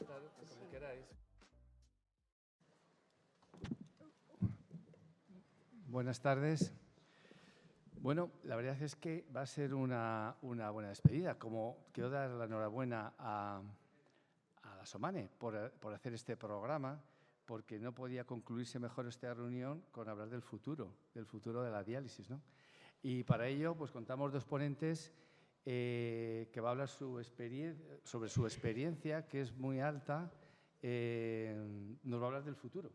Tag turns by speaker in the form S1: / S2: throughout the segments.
S1: tardes, como queráis. Buenas tardes. Bueno, la verdad es que va a ser una buena despedida. Como quiero dar la enhorabuena a la SOMANE por hacer este programa, porque no podía concluirse mejor esta reunión con hablar del futuro de la diálisis, ¿no? Y para ello, pues contamos dos ponentes que va a hablar sobre su experiencia, que es muy alta, nos va a hablar del futuro.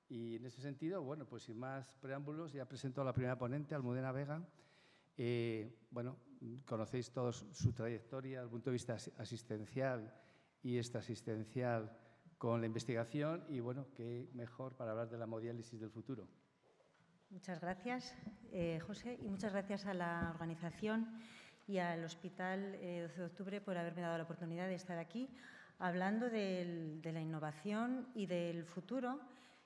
S1: Y en ese sentido, bueno, pues sin más preámbulos, ya presento a la primera ponente, Almudena Vega. Bueno, conocéis todos su trayectoria desde el punto de vista asistencial y extraasistencial con la investigación y, bueno, qué mejor para hablar de la hemodiálisis del futuro.
S2: Muchas gracias, José, y muchas gracias a la organización y al Hospital 12 de Octubre por haberme dado la oportunidad de estar aquí hablando de la innovación y del futuro.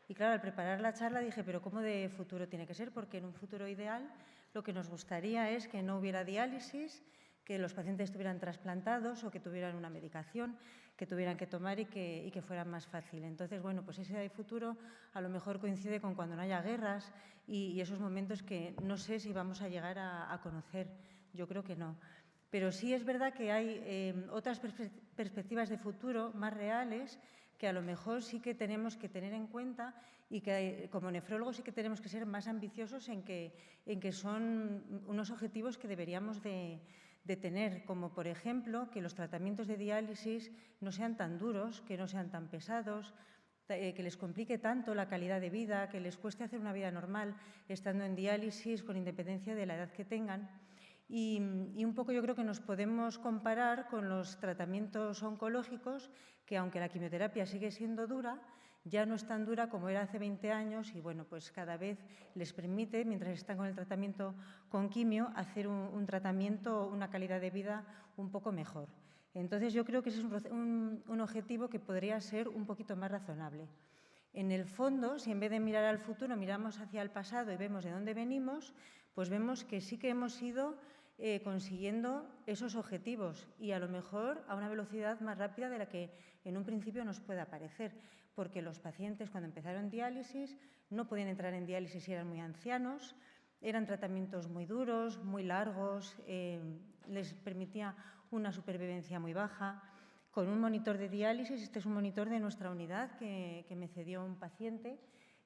S2: Y claro, al preparar la charla dije, pero ¿cómo de futuro tiene que ser? Porque en un futuro ideal lo que nos gustaría es que no hubiera diálisis, que los pacientes estuvieran trasplantados o que tuvieran una medicación que tuvieran que tomar y que fuera más fácil. Entonces, bueno, pues ese futuro a lo mejor coincide con cuando no haya guerras y esos momentos que no sé si vamos a llegar a conocer. Yo creo que no. Pero sí es verdad que hay otras perspectivas de futuro más reales que a lo mejor sí que tenemos que tener en cuenta y que como nefrólogos sí que tenemos que ser más ambiciosos en que son unos objetivos que deberíamos de tener, como por ejemplo que los tratamientos de diálisis no sean tan duros, que no sean tan pesados, que les complique tanto la calidad de vida, que les cueste hacer una vida normal estando en diálisis con independencia de la edad que tengan. Y un poco yo creo que nos podemos comparar con los tratamientos oncológicos, que aunque la quimioterapia sigue siendo dura, ya no es tan dura como era hace 20 años y, bueno, pues cada vez les permite, mientras están con el tratamiento con quimio, hacer un tratamiento, una calidad de vida un poco mejor. Entonces, yo creo que ese es un objetivo que podría ser un poquito más razonable. En el fondo, si en vez de mirar al futuro miramos hacia el pasado y vemos de dónde venimos, pues vemos que sí que hemos ido consiguiendo esos objetivos y a lo mejor a una velocidad más rápida de la que en un principio nos pueda parecer, porque los pacientes cuando empezaron diálisis no podían entrar en diálisis si eran muy ancianos, eran tratamientos muy duros, muy largos, les permitía una supervivencia muy baja. Con un monitor de diálisis, este es un monitor de nuestra unidad que me cedió un paciente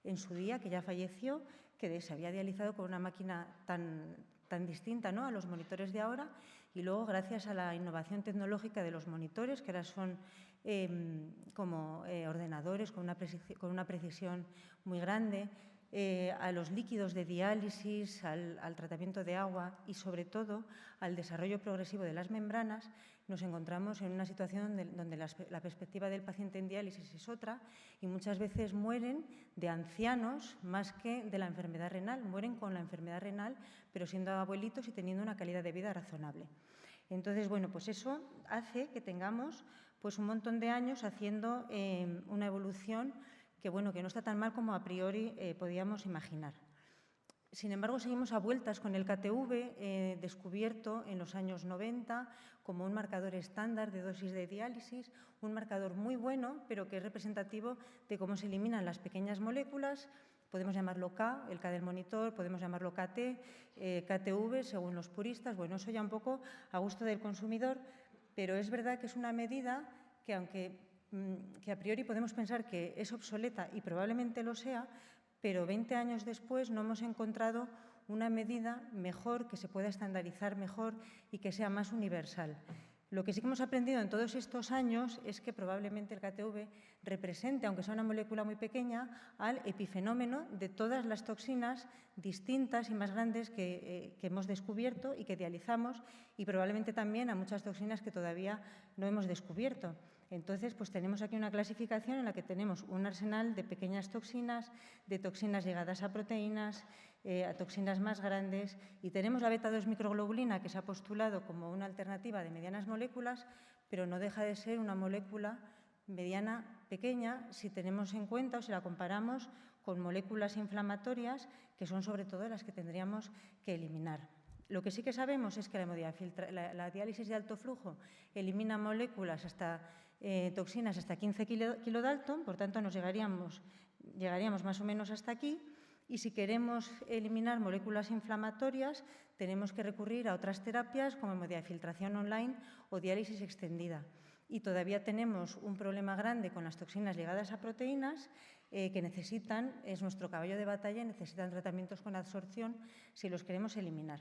S2: en su día, que ya falleció, que se había dializado con una máquina tan distinta, ¿no?, a los monitores de ahora, y luego gracias a la innovación tecnológica de los monitores, que ahora son como ordenadores con una precisión muy grande, a los líquidos de diálisis, al tratamiento de agua y, sobre todo, al desarrollo progresivo de las membranas, nos encontramos en una situación donde la perspectiva del paciente en diálisis es otra y muchas veces mueren de ancianos más que de la enfermedad renal. Mueren con la enfermedad renal, pero siendo abuelitos y teniendo una calidad de vida razonable. Entonces, bueno, pues eso hace que tengamos pues un montón de años haciendo una evolución que, bueno, que no está tan mal como a priori podíamos imaginar. Sin embargo, seguimos a vueltas con el KTV, descubierto en los años 90 como un marcador estándar de dosis de diálisis, un marcador muy bueno, pero que es representativo de cómo se eliminan las pequeñas moléculas. Podemos llamarlo K, el K del monitor, podemos llamarlo KT, KTV, según los puristas. Bueno, eso ya un poco a gusto del consumidor, pero es verdad que es una medida que, aunque a priori podemos pensar que es obsoleta y probablemente lo sea, pero 20 años después no hemos encontrado una medida mejor, que se pueda estandarizar mejor y que sea más universal. Lo que sí que hemos aprendido en todos estos años es que probablemente el KTV represente, aunque sea una molécula muy pequeña, al epifenómeno de todas las toxinas distintas y más grandes que hemos descubierto y que dializamos, y probablemente también a muchas toxinas que todavía no hemos descubierto. Entonces, pues tenemos aquí una clasificación en la que tenemos un arsenal de pequeñas toxinas, de toxinas ligadas a proteínas, a toxinas más grandes, y tenemos la beta-2 microglobulina, que se ha postulado como una alternativa de medianas moléculas, pero no deja de ser una molécula mediana pequeña si tenemos en cuenta o si la comparamos con moléculas inflamatorias, que son sobre todo las que tendríamos que eliminar. Lo que sí que sabemos es que la diálisis de alto flujo elimina moléculas toxinas hasta 15 kilodalton, por tanto llegaríamos más o menos hasta aquí, y si queremos eliminar moléculas inflamatorias tenemos que recurrir a otras terapias como hemodiafiltración online o diálisis extendida. Y todavía tenemos un problema grande con las toxinas ligadas a proteínas que es nuestro caballo de batalla, necesitan tratamientos con absorción si los queremos eliminar.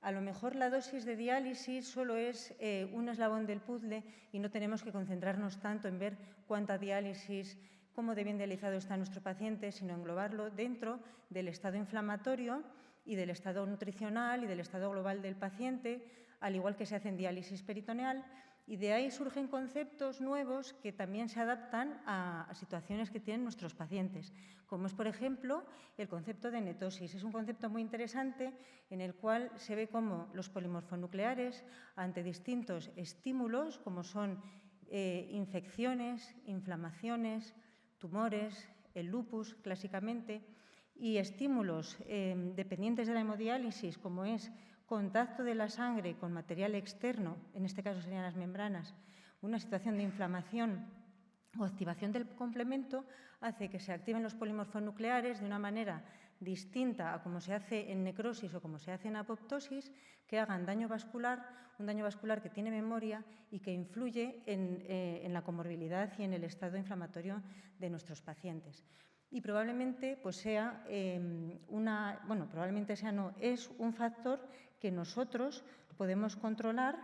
S2: A lo mejor la dosis de diálisis solo es un eslabón del puzzle y no tenemos que concentrarnos tanto en ver cuánta diálisis, cómo de bien dializado está nuestro paciente, sino englobarlo dentro del estado inflamatorio y del estado nutricional y del estado global del paciente, al igual que se hace en diálisis peritoneal. Y de ahí surgen conceptos nuevos que también se adaptan a situaciones que tienen nuestros pacientes, como es, por ejemplo, el concepto de netosis. Es un concepto muy interesante en el cual se ve cómo los polimorfonucleares, ante distintos estímulos, como son infecciones, inflamaciones, tumores, el lupus clásicamente, y estímulos dependientes de la hemodiálisis, como es contacto de la sangre con material externo, en este caso serían las membranas, una situación de inflamación o activación del complemento, hace que se activen los polimorfonucleares de una manera distinta a como se hace en necrosis o como se hace en apoptosis, que hagan daño vascular, un daño vascular que tiene memoria y que influye en la comorbilidad y en el estado inflamatorio de nuestros pacientes. Y probablemente es un factor que nosotros podemos controlar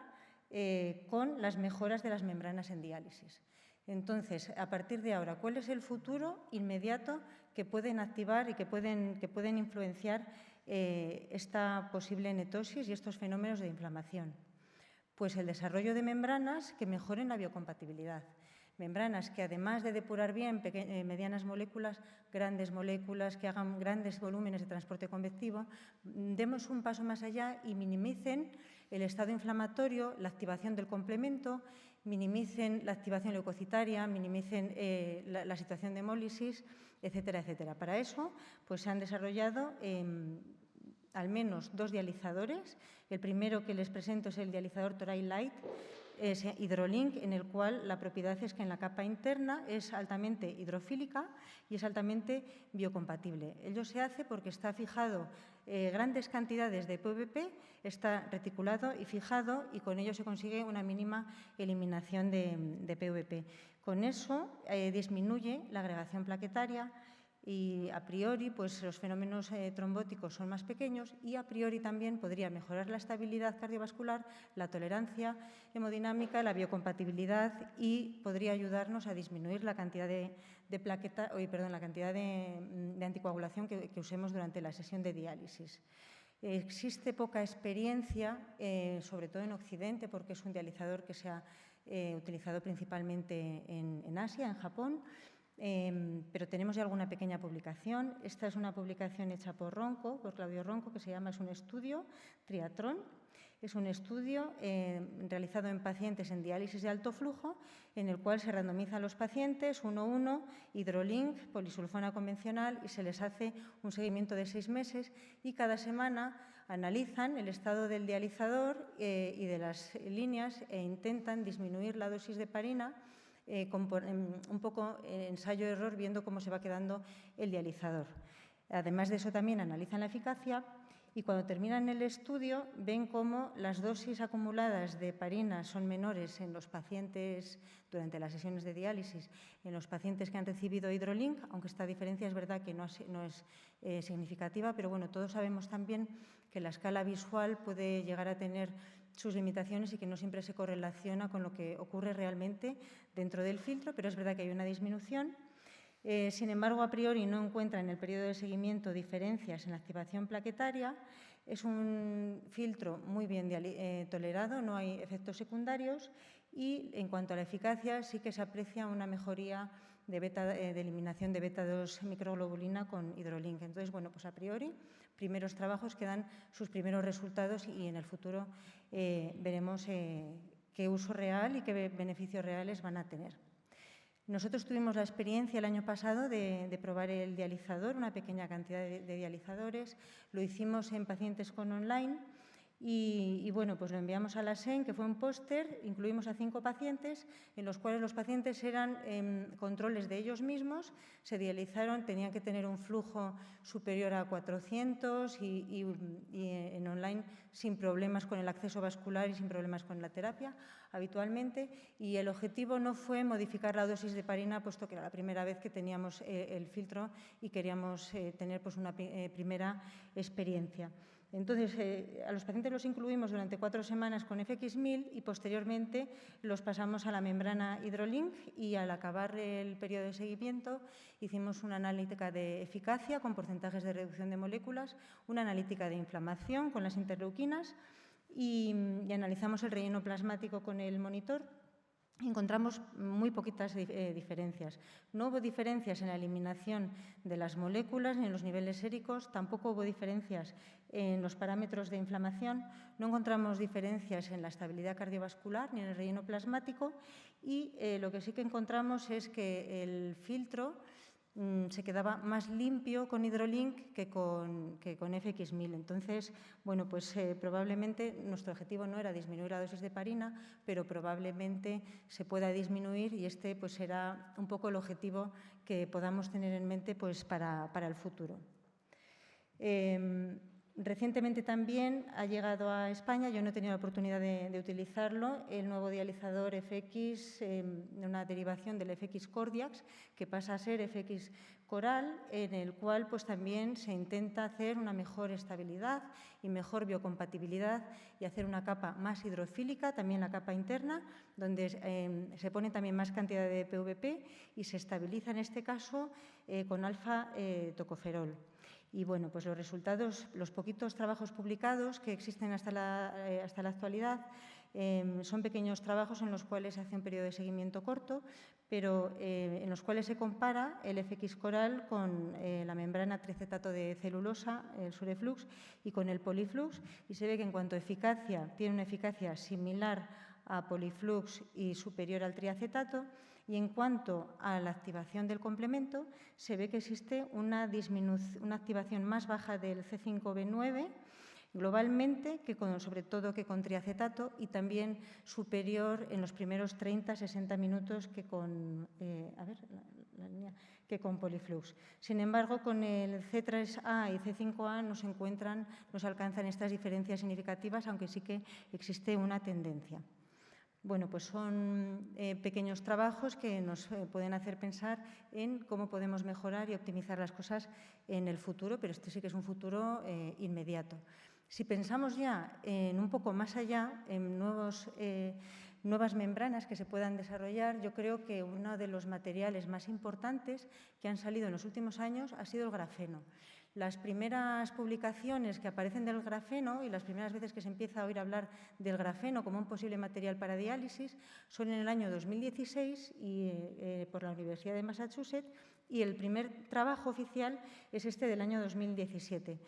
S2: con las mejoras de las membranas en diálisis. Entonces, a partir de ahora, ¿cuál es el futuro inmediato que pueden activar y que pueden influenciar esta posible netosis y estos fenómenos de inflamación? Pues el desarrollo de membranas que mejoren la biocompatibilidad. Membranas que, además de depurar bien medianas moléculas, grandes moléculas, que hagan grandes volúmenes de transporte convectivo, demos un paso más allá y minimicen el estado inflamatorio, la activación del complemento, minimicen la activación leucocitaria, minimicen la situación de hemólisis, etcétera, etcétera. Para eso, pues se han desarrollado al menos 2 dializadores. El primero que les presento es el dializador Toray Light, es Hydrolink, en el cual la propiedad es que en la capa interna es altamente hidrofílica y es altamente biocompatible. Ello se hace porque está fijado grandes cantidades de PVP, está reticulado y fijado, y con ello se consigue una mínima eliminación de PVP. Con eso disminuye la agregación plaquetaria, y a priori pues los fenómenos trombóticos son más pequeños, y a priori también podría mejorar la estabilidad cardiovascular, la tolerancia hemodinámica, la biocompatibilidad, y podría ayudarnos a disminuir la cantidad de anticoagulación que usemos durante la sesión de diálisis. Existe poca experiencia, sobre todo en Occidente, porque es un dializador que se ha utilizado principalmente en Asia, en Japón, pero tenemos ya alguna pequeña publicación. Esta es una publicación hecha por Claudio Ronco, que se llama, es un estudio, Triatrón. Es un estudio realizado en pacientes en diálisis de alto flujo, en el cual se randomiza a los pacientes 1:1, Hydrolink, polisulfona convencional, y se les hace un seguimiento de 6 meses, y cada semana analizan el estado del dializador y de las líneas e intentan disminuir la dosis de heparina, un poco ensayo-error, viendo cómo se va quedando el dializador. Además de eso, también analizan la eficacia, y cuando terminan el estudio ven cómo las dosis acumuladas de heparina son menores en los pacientes durante las sesiones de diálisis, en los pacientes que han recibido Hydrolink, aunque esta diferencia es verdad que no es significativa, pero bueno, todos sabemos también que la escala visual puede llegar a tener sus limitaciones y que no siempre se correlaciona con lo que ocurre realmente dentro del filtro, pero es verdad que hay una disminución. Sin embargo, a priori no encuentra en el periodo de seguimiento diferencias en la activación plaquetaria. Es un filtro muy bien tolerado, no hay efectos secundarios, y en cuanto a la eficacia sí que se aprecia una mejoría de eliminación de beta-2 microglobulina con Hydrolink. Entonces, bueno, pues a priori, primeros trabajos que dan sus primeros resultados, y en el futuro veremos qué uso real y qué beneficios reales van a tener. Nosotros tuvimos la experiencia el año pasado de probar el dializador, una pequeña cantidad de dializadores. Lo hicimos en pacientes con online, Y bueno, pues lo enviamos a la SEN, que fue un póster, incluimos a 5 pacientes, en los cuales los pacientes eran controles de ellos mismos, se dializaron, tenían que tener un flujo superior a 400 y en online sin problemas con el acceso vascular y sin problemas con la terapia habitualmente. Y el objetivo no fue modificar la dosis de heparina, puesto que era la primera vez que teníamos el filtro y queríamos tener pues, una primera experiencia. Entonces, a los pacientes los incluimos durante 4 semanas con FX1000 y posteriormente los pasamos a la membrana HydroLink y al acabar el periodo de seguimiento hicimos una analítica de eficacia con porcentajes de reducción de moléculas, una analítica de inflamación con las interleuquinas y analizamos el relleno plasmático con el monitor. Encontramos muy poquitas diferencias. No hubo diferencias en la eliminación de las moléculas ni en los niveles séricos, tampoco hubo diferencias en los parámetros de inflamación, no encontramos diferencias en la estabilidad cardiovascular ni en el relleno plasmático y lo que sí que encontramos es que el filtro se quedaba más limpio con HydroLink que con FX1000. Entonces, bueno, pues probablemente nuestro objetivo no era disminuir la dosis de heparina, pero probablemente se pueda disminuir y este pues será un poco el objetivo que podamos tener en mente pues para el futuro. Recientemente también ha llegado a España, yo no he tenido la oportunidad de utilizarlo, el nuevo dializador FX, una derivación del FX Cordiax, que pasa a ser FX Coral, en el cual pues, también se intenta hacer una mejor estabilidad y mejor biocompatibilidad y hacer una capa más hidrofílica, también la capa interna, donde se pone también más cantidad de PVP y se estabiliza en este caso con alfa-tocoferol. Y bueno, pues los resultados, los poquitos trabajos publicados que existen hasta la actualidad son pequeños trabajos en los cuales se hace un periodo de seguimiento corto, pero en los cuales se compara el FX Coral con la membrana tricetato de celulosa, el Sureflux, y con el Poliflux, y se ve que en cuanto a eficacia, tiene una eficacia similar a Poliflux y superior al triacetato, y en cuanto a la activación del complemento, se ve que existe una activación más baja del C5B9 globalmente, sobre todo que con triacetato, y también superior en los primeros 30-60 minutos que con, Poliflux. Sin embargo, con el C3A y C5A nos alcanzan estas diferencias significativas, aunque sí que existe una tendencia. Bueno, pues son pequeños trabajos que nos pueden hacer pensar en cómo podemos mejorar y optimizar las cosas en el futuro, pero este sí que es un futuro inmediato. Si pensamos ya en un poco más allá, en nuevas membranas que se puedan desarrollar, yo creo que uno de los materiales más importantes que han salido en los últimos años ha sido el grafeno. Las primeras publicaciones que aparecen del grafeno y las primeras veces que se empieza a oír hablar del grafeno como un posible material para diálisis son en el año 2016 por la Universidad de Massachusetts, y el primer trabajo oficial es este del año 2017.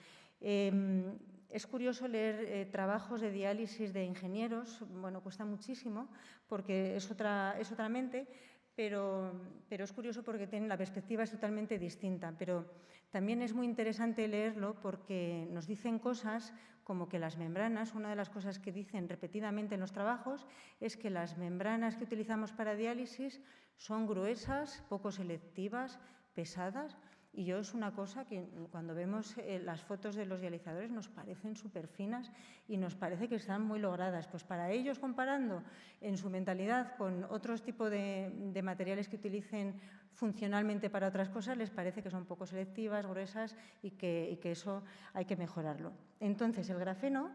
S2: Es curioso leer trabajos de diálisis de ingenieros, bueno, cuesta muchísimo porque es otra mente, pero es curioso porque la perspectiva es totalmente distinta. Pero también es muy interesante leerlo porque nos dicen cosas como que las membranas, una de las cosas que dicen repetidamente en los trabajos es que las membranas que utilizamos para diálisis son gruesas, poco selectivas, pesadas. Y yo es una cosa que cuando vemos las fotos de los dializadores nos parecen súper finas y nos parece que están muy logradas. Pues para ellos, comparando en su mentalidad con otros tipos de materiales que utilicen funcionalmente para otras cosas, les parece que son poco selectivas, gruesas y que eso hay que mejorarlo. Entonces, el grafeno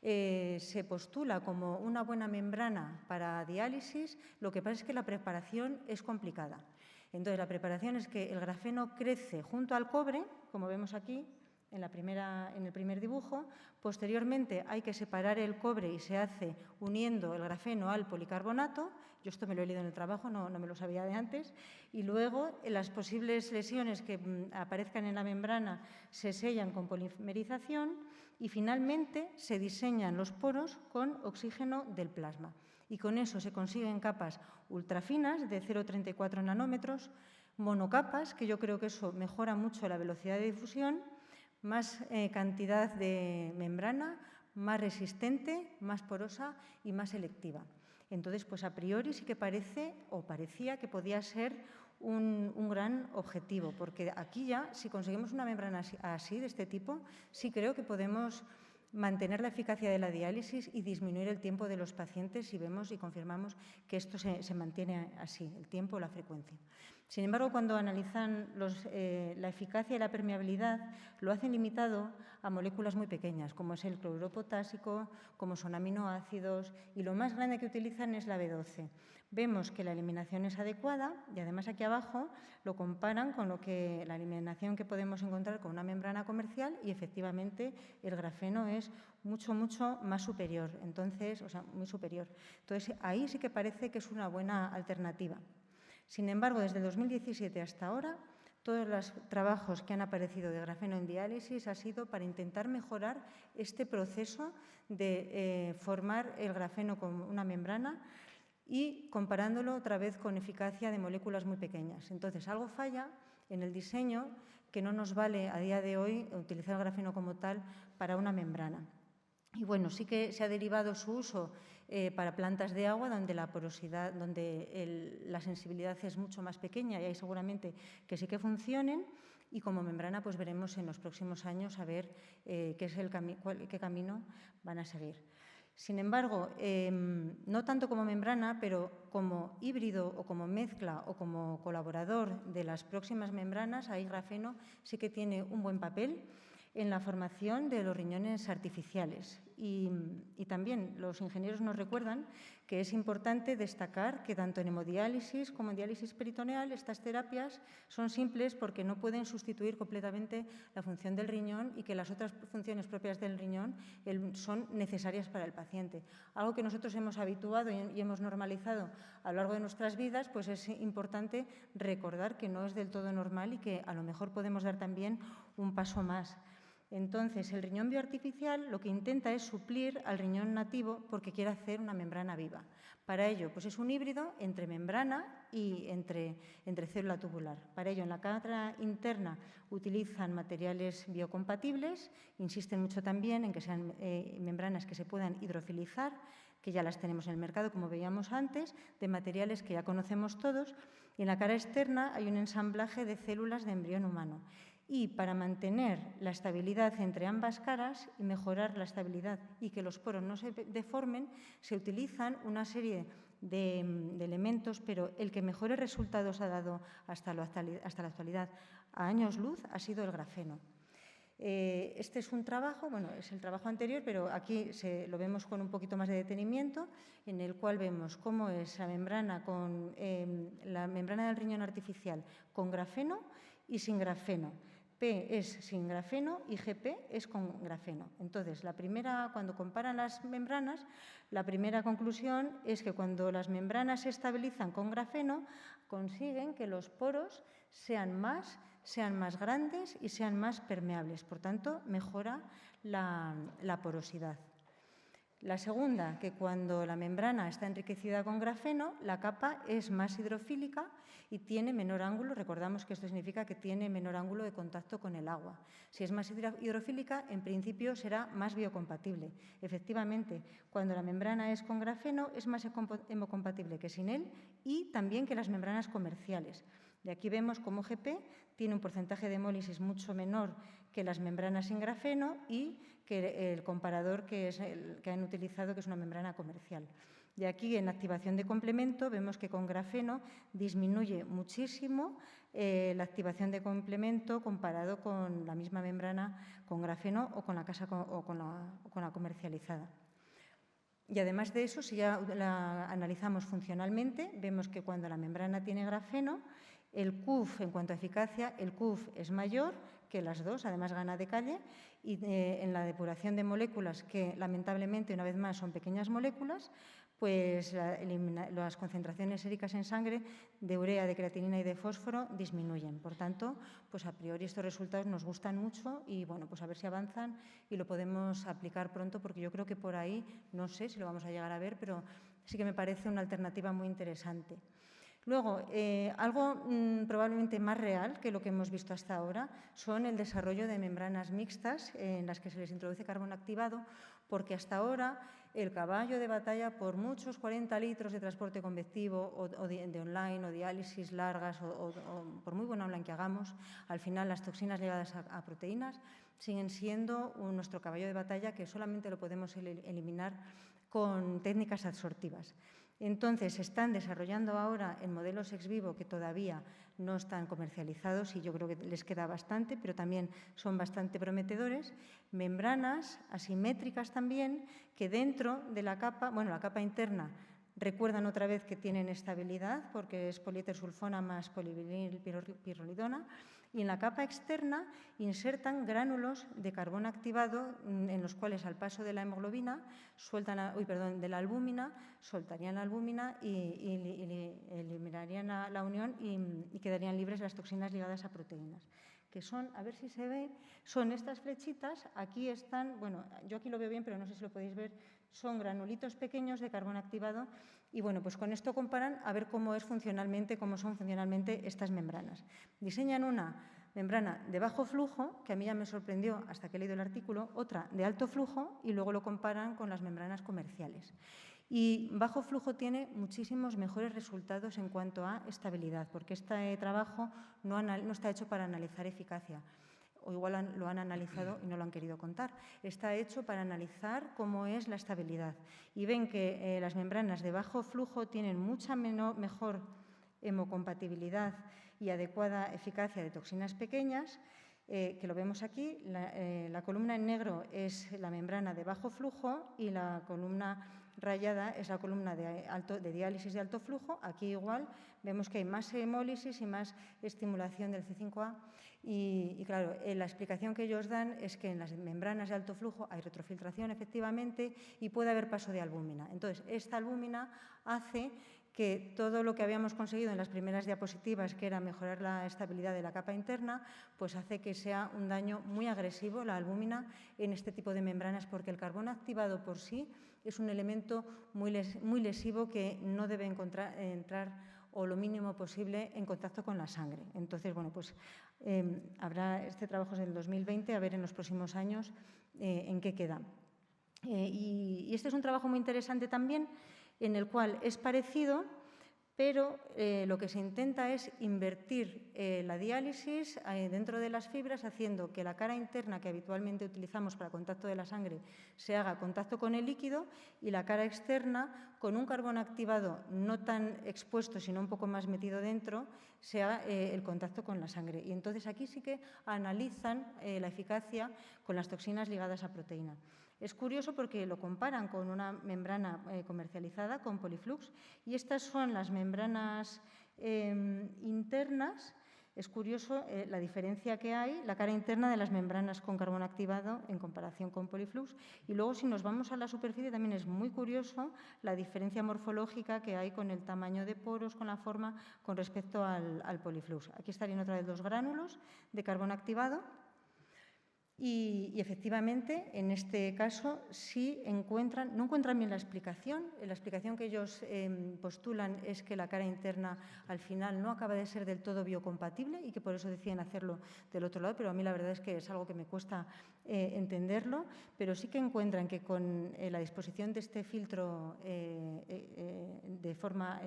S2: se postula como una buena membrana para diálisis, lo que pasa es que la preparación es complicada. Entonces, la preparación es que el grafeno crece junto al cobre, como vemos aquí en el primer dibujo. Posteriormente hay que separar el cobre y se hace uniendo el grafeno al policarbonato. Yo esto me lo he leído en el trabajo, no me lo sabía de antes. Y luego las posibles lesiones que aparezcan en la membrana se sellan con polimerización y finalmente se diseñan los poros con oxígeno del plasma. Y con eso se consiguen capas ultrafinas de 0,34 nanómetros, monocapas, que yo creo que eso mejora mucho la velocidad de difusión, más cantidad de membrana, más resistente, más porosa y más selectiva. Entonces, pues a priori sí que parece o parecía que podía ser un gran objetivo, porque aquí ya, si conseguimos una membrana así, de este tipo, sí creo que podemos mantener la eficacia de la diálisis y disminuir el tiempo de los pacientes si vemos y confirmamos que esto se mantiene así, el tiempo o la frecuencia. Sin embargo, cuando analizan la eficacia y la permeabilidad, lo hacen limitado a moléculas muy pequeñas, como es el cloruro potásico, como son aminoácidos, y lo más grande que utilizan es la B12. Vemos que la eliminación es adecuada y además aquí abajo lo comparan con la eliminación que podemos encontrar con una membrana comercial y efectivamente el grafeno es mucho más superior, muy superior. Entonces, ahí sí que parece que es una buena alternativa. Sin embargo, desde 2017 hasta ahora, todos los trabajos que han aparecido de grafeno en diálisis ha sido para intentar mejorar este proceso de formar el grafeno con una membrana y comparándolo otra vez con eficacia de moléculas muy pequeñas. Entonces, algo falla en el diseño que no nos vale a día de hoy utilizar el grafeno como tal para una membrana. Y bueno, sí que se ha derivado su uso para plantas de agua donde la porosidad, donde la sensibilidad es mucho más pequeña y ahí seguramente que sí que funcionen. Y como membrana, pues veremos en los próximos años a ver qué camino van a seguir. Sin embargo, no tanto como membrana, pero como híbrido o como mezcla o como colaborador de las próximas membranas, ahí grafeno sí que tiene un buen papel en la formación de los riñones artificiales. Y también los ingenieros nos recuerdan que es importante destacar que tanto en hemodiálisis como en diálisis peritoneal estas terapias son simples porque no pueden sustituir completamente la función del riñón y que las otras funciones propias del riñón son necesarias para el paciente. Algo que nosotros hemos habituado y hemos normalizado a lo largo de nuestras vidas, pues es importante recordar que no es del todo normal y que a lo mejor podemos dar también un paso más. Entonces, el riñón bioartificial lo que intenta es suplir al riñón nativo porque quiere hacer una membrana viva. Para ello, pues es un híbrido entre membrana y entre célula tubular. Para ello, en la cámara interna utilizan materiales biocompatibles, insisten mucho también en que sean membranas que se puedan hidrofilizar, que ya las tenemos en el mercado, como veíamos antes, de materiales que ya conocemos todos. Y en la cara externa hay un ensamblaje de células de embrión humano. Y para mantener la estabilidad entre ambas caras y mejorar la estabilidad y que los poros no se deformen, se utilizan una serie de elementos, pero el que mejores resultados ha dado hasta la actualidad a años luz ha sido el grafeno. Este es un trabajo, bueno, es el trabajo anterior, pero aquí lo vemos con un poquito más de detenimiento, en el cual vemos cómo es la membrana del riñón artificial con grafeno y sin grafeno. P es sin grafeno y GP es con grafeno. Entonces, cuando comparan las membranas, la primera conclusión es que cuando las membranas se estabilizan con grafeno, consiguen que los poros sean más grandes y sean más permeables. Por tanto, mejora la porosidad. La segunda, que cuando la membrana está enriquecida con grafeno, la capa es más hidrofílica y tiene menor ángulo. Recordamos que esto significa que tiene menor ángulo de contacto con el agua. Si es más hidrofílica, en principio será más biocompatible. Efectivamente, cuando la membrana es con grafeno, es más hemocompatible que sin él y también que las membranas comerciales. De aquí vemos cómo GP tiene un porcentaje de hemólisis mucho menor que las membranas sin grafeno y que el comparador que han utilizado, que es una membrana comercial. De aquí, en activación de complemento, vemos que con grafeno disminuye muchísimo la activación de complemento comparado con la misma membrana con grafeno o con la comercializada. Y además de eso, si ya la analizamos funcionalmente, vemos que cuando la membrana tiene grafeno, el QUF, en cuanto a eficacia, el QUF es mayor que las dos, además gana de calle, y en la depuración de moléculas, que lamentablemente, una vez más, son pequeñas moléculas, pues las concentraciones séricas en sangre de urea, de creatinina y de fósforo disminuyen. Por tanto, pues a priori estos resultados nos gustan mucho y bueno, pues a ver si avanzan y lo podemos aplicar pronto, porque yo creo que por ahí, no sé si lo vamos a llegar a ver, pero sí que me parece una alternativa muy interesante. Luego, algo probablemente más real que lo que hemos visto hasta ahora son el desarrollo de membranas mixtas en las que se les introduce carbono activado, porque hasta ahora el caballo de batalla, por muchos 40 litros de transporte convectivo o de online o diálisis largas o por muy buena online que hagamos, al final las toxinas ligadas a proteínas siguen siendo nuestro caballo de batalla, que solamente lo podemos eliminar con técnicas adsortivas. Entonces, se están desarrollando ahora en modelos ex vivo que todavía no están comercializados y yo creo que les queda bastante, pero también son bastante prometedores, membranas asimétricas también que dentro de la capa, bueno, la capa interna, recuerdan otra vez que tienen estabilidad porque es poliéter-sulfona más polivinil-pirrolidona, y en la capa externa insertan gránulos de carbón activado en los cuales al paso de la hemoglobina de la albúmina, soltarían la albúmina y eliminarían la unión y quedarían libres las toxinas ligadas a proteínas, que son, a ver si se ve, son estas flechitas, aquí están, bueno, yo aquí lo veo bien, pero no sé si lo podéis ver, son granulitos pequeños de carbón activado y, bueno, pues con esto comparan a ver cómo son funcionalmente estas membranas. Diseñan una membrana de bajo flujo, que a mí ya me sorprendió hasta que he leído el artículo, otra de alto flujo y luego lo comparan con las membranas comerciales. Y bajo flujo tiene muchísimos mejores resultados en cuanto a estabilidad, porque este trabajo no está hecho para analizar eficacia, o igual lo han analizado y no lo han querido contar. Está hecho para analizar cómo es la estabilidad. Y ven que las membranas de bajo flujo tienen mucha mejor hemocompatibilidad y adecuada eficacia de toxinas pequeñas, que lo vemos aquí. La columna en negro es la membrana de bajo flujo y la columna rayada es la columna de diálisis de alto flujo. Aquí igual vemos que hay más hemólisis y más estimulación del C5A. Y claro, la explicación que ellos dan es que en las membranas de alto flujo hay retrofiltración efectivamente y puede haber paso de albúmina. Entonces, esta albúmina hace que todo lo que habíamos conseguido en las primeras diapositivas, que era mejorar la estabilidad de la capa interna, pues hace que sea un daño muy agresivo la albúmina en este tipo de membranas, porque el carbón activado por sí es un elemento muy lesivo que no debe entrar o lo mínimo posible en contacto con la sangre. Entonces, bueno, pues habrá este trabajo del 2020, a ver en los próximos años en qué queda. Y este es un trabajo muy interesante también, en el cual es parecido, pero lo que se intenta es invertir la diálisis dentro de las fibras, haciendo que la cara interna que habitualmente utilizamos para contacto de la sangre se haga contacto con el líquido y la cara externa, con un carbón activado no tan expuesto, sino un poco más metido dentro, se haga el contacto con la sangre. Y entonces aquí sí que analizan la eficacia con las toxinas ligadas a proteína. Es curioso porque lo comparan con una membrana comercializada, con Polyflux, y estas son las membranas internas. Es curioso la diferencia que hay, la cara interna de las membranas con carbón activado en comparación con Polyflux. Y luego, si nos vamos a la superficie, también es muy curioso la diferencia morfológica que hay con el tamaño de poros, con la forma, con respecto al Polyflux. Aquí estarían otra vez los gránulos de carbón activado. Y efectivamente, en este caso, sí no encuentran bien la explicación. La explicación que ellos postulan es que la cara interna al final no acaba de ser del todo biocompatible y que por eso deciden hacerlo del otro lado, pero a mí la verdad es que es algo que me cuesta entenderlo, pero sí que encuentran que con la disposición de este filtro de forma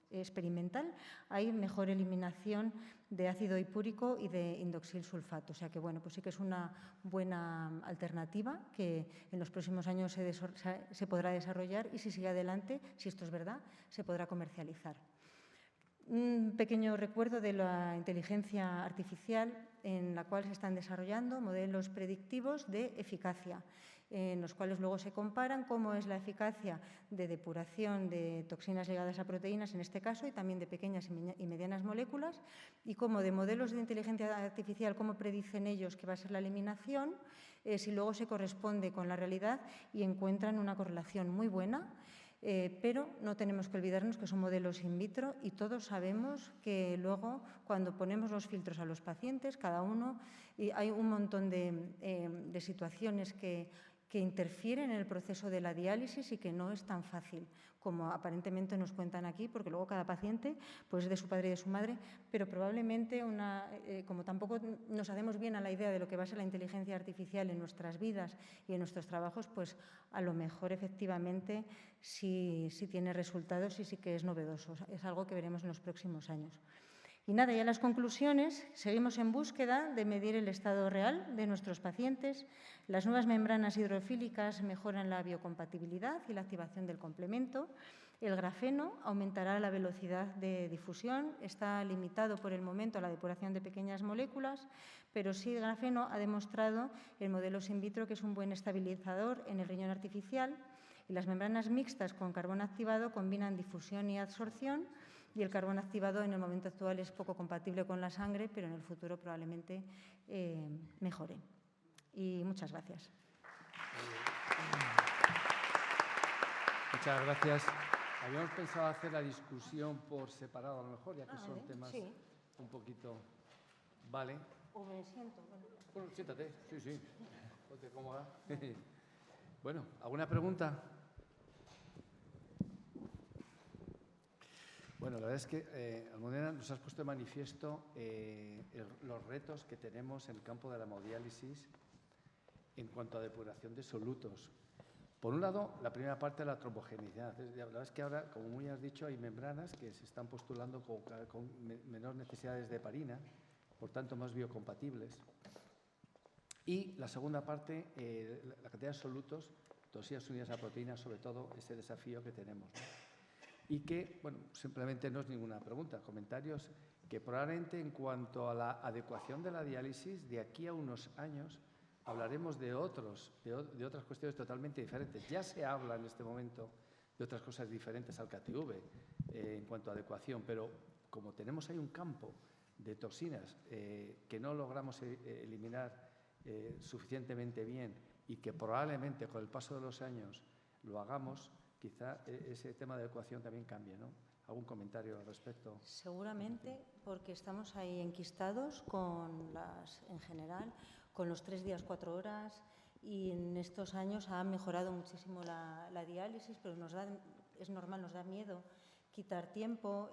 S2: experimental hay mejor eliminación de ácido hipúrico y de indoxil sulfato. O sea que, bueno, pues sí que es una buena alternativa que en los próximos años se podrá desarrollar y si sigue adelante, si esto es verdad, se podrá comercializar. Un pequeño recuerdo de la inteligencia artificial en la cual se están desarrollando modelos predictivos de eficacia, en los cuales luego se comparan cómo es la eficacia de depuración de toxinas ligadas a proteínas, en este caso, y también de pequeñas y medianas moléculas, y cómo de modelos de inteligencia artificial, cómo predicen ellos que va a ser la eliminación, si luego se corresponde con la realidad y encuentran una correlación muy buena. Pero no tenemos que olvidarnos que son modelos in vitro y todos sabemos que luego cuando ponemos los filtros a los pacientes, cada uno, y hay un montón de situaciones que que interfieren en el proceso de la diálisis y que no es tan fácil como aparentemente nos cuentan aquí, porque luego cada paciente pues, es de su padre y de su madre, pero probablemente, como tampoco nos hacemos bien a la idea de lo que va a ser la inteligencia artificial en nuestras vidas y en nuestros trabajos, pues a lo mejor efectivamente sí tiene resultados y sí que es novedoso. Es algo que veremos en los próximos años. Y nada, ya las conclusiones, seguimos en búsqueda de medir el estado real de nuestros pacientes. Las nuevas membranas hidrofílicas mejoran la biocompatibilidad y la activación del complemento. El grafeno aumentará la velocidad de difusión, está limitado por el momento a la depuración de pequeñas moléculas, pero sí el grafeno ha demostrado en modelos in vitro que es un buen estabilizador en el riñón artificial. Y las membranas mixtas con carbón activado combinan difusión y absorción, y el carbón activado en el momento actual es poco compatible con la sangre, pero en el futuro probablemente mejore. Y muchas gracias.
S1: Muchas gracias. Habíamos pensado hacer la discusión por separado, a lo mejor, ya que son temas un poquito... Vale.
S2: O me siento.
S1: Bueno, siéntate. Sí. Ponte cómoda. Bueno, ¿alguna pregunta? Bueno, la verdad es que, Almudena, nos has puesto de manifiesto los retos que tenemos en el campo de la hemodiálisis en cuanto a depuración de solutos. Por un lado, la primera parte de la trombogenicidad. La verdad es que ahora, como muy has dicho, hay membranas que se están postulando con menores necesidades de heparina, por tanto más biocompatibles. Y la segunda parte, la cantidad de solutos, toxinas unidas a proteínas, sobre todo ese desafío que tenemos, ¿no? Y que, bueno, simplemente no es ninguna pregunta, comentarios, que probablemente en cuanto a la adecuación de la diálisis, de aquí a unos años hablaremos de otras cuestiones totalmente diferentes. Ya se habla en este momento de otras cosas diferentes al KTV en cuanto a adecuación, pero como tenemos ahí un campo de toxinas que no logramos eliminar suficientemente bien y que probablemente con el paso de los años lo hagamos, quizá ese tema de adecuación también cambie, ¿no? ¿Algún comentario al respecto?
S2: Seguramente, porque estamos ahí enquistados en general, con los 3 días, 4 horas, y en estos años ha mejorado muchísimo la diálisis, pero es normal, nos da miedo quitar tiempo.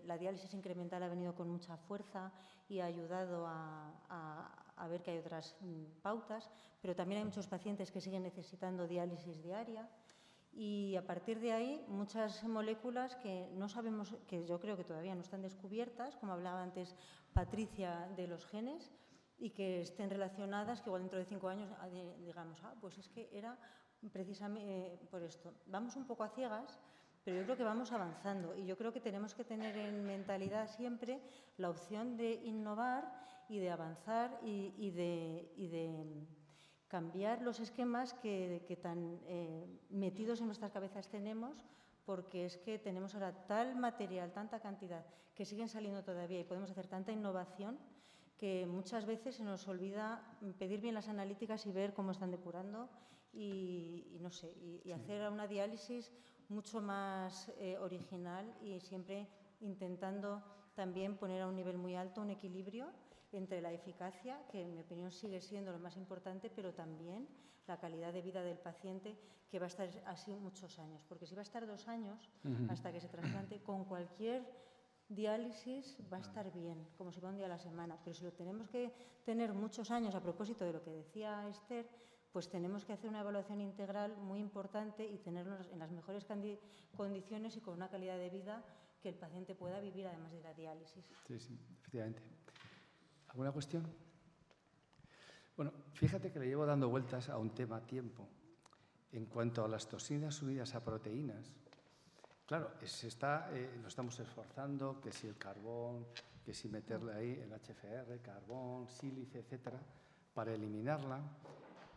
S2: La diálisis incremental ha venido con mucha fuerza y ha ayudado a ver que hay otras pautas, pero también hay muchos pacientes que siguen necesitando diálisis diaria. Y a partir de ahí, muchas moléculas que no sabemos, que yo creo que todavía no están descubiertas, como hablaba antes Patricia de los genes, y que estén relacionadas, que igual dentro de 5 años digamos, pues es que era precisamente por esto. Vamos un poco a ciegas, pero yo creo que vamos avanzando, y yo creo que tenemos que tener en mentalidad siempre la opción de innovar y de avanzar y de cambiar los esquemas que tan metidos en nuestras cabezas tenemos, porque es que tenemos ahora tal material, tanta cantidad, que siguen saliendo todavía y podemos hacer tanta innovación que muchas veces se nos olvida pedir bien las analíticas y ver cómo están depurando y no sé, y hacer una diálisis mucho más original y siempre intentando también poner a un nivel muy alto un equilibrio entre la eficacia, que en mi opinión sigue siendo lo más importante, pero también la calidad de vida del paciente, que va a estar así muchos años. Porque si va a estar 2 años hasta que se trasplante, con cualquier diálisis va a estar bien, como si va un día a la semana. Pero si lo tenemos que tener muchos años, a propósito de lo que decía Esther, pues tenemos que hacer una evaluación integral muy importante y tenerlos en las mejores condiciones y con una calidad de vida que el paciente pueda vivir además de la diálisis.
S1: Sí, efectivamente. ¿Alguna cuestión? Bueno, fíjate que le llevo dando vueltas a un tema a tiempo. En cuanto a las toxinas unidas a proteínas, claro, lo estamos esforzando, que si el carbón, que si meterle ahí el HFR, carbón, sílice, etcétera, para eliminarla.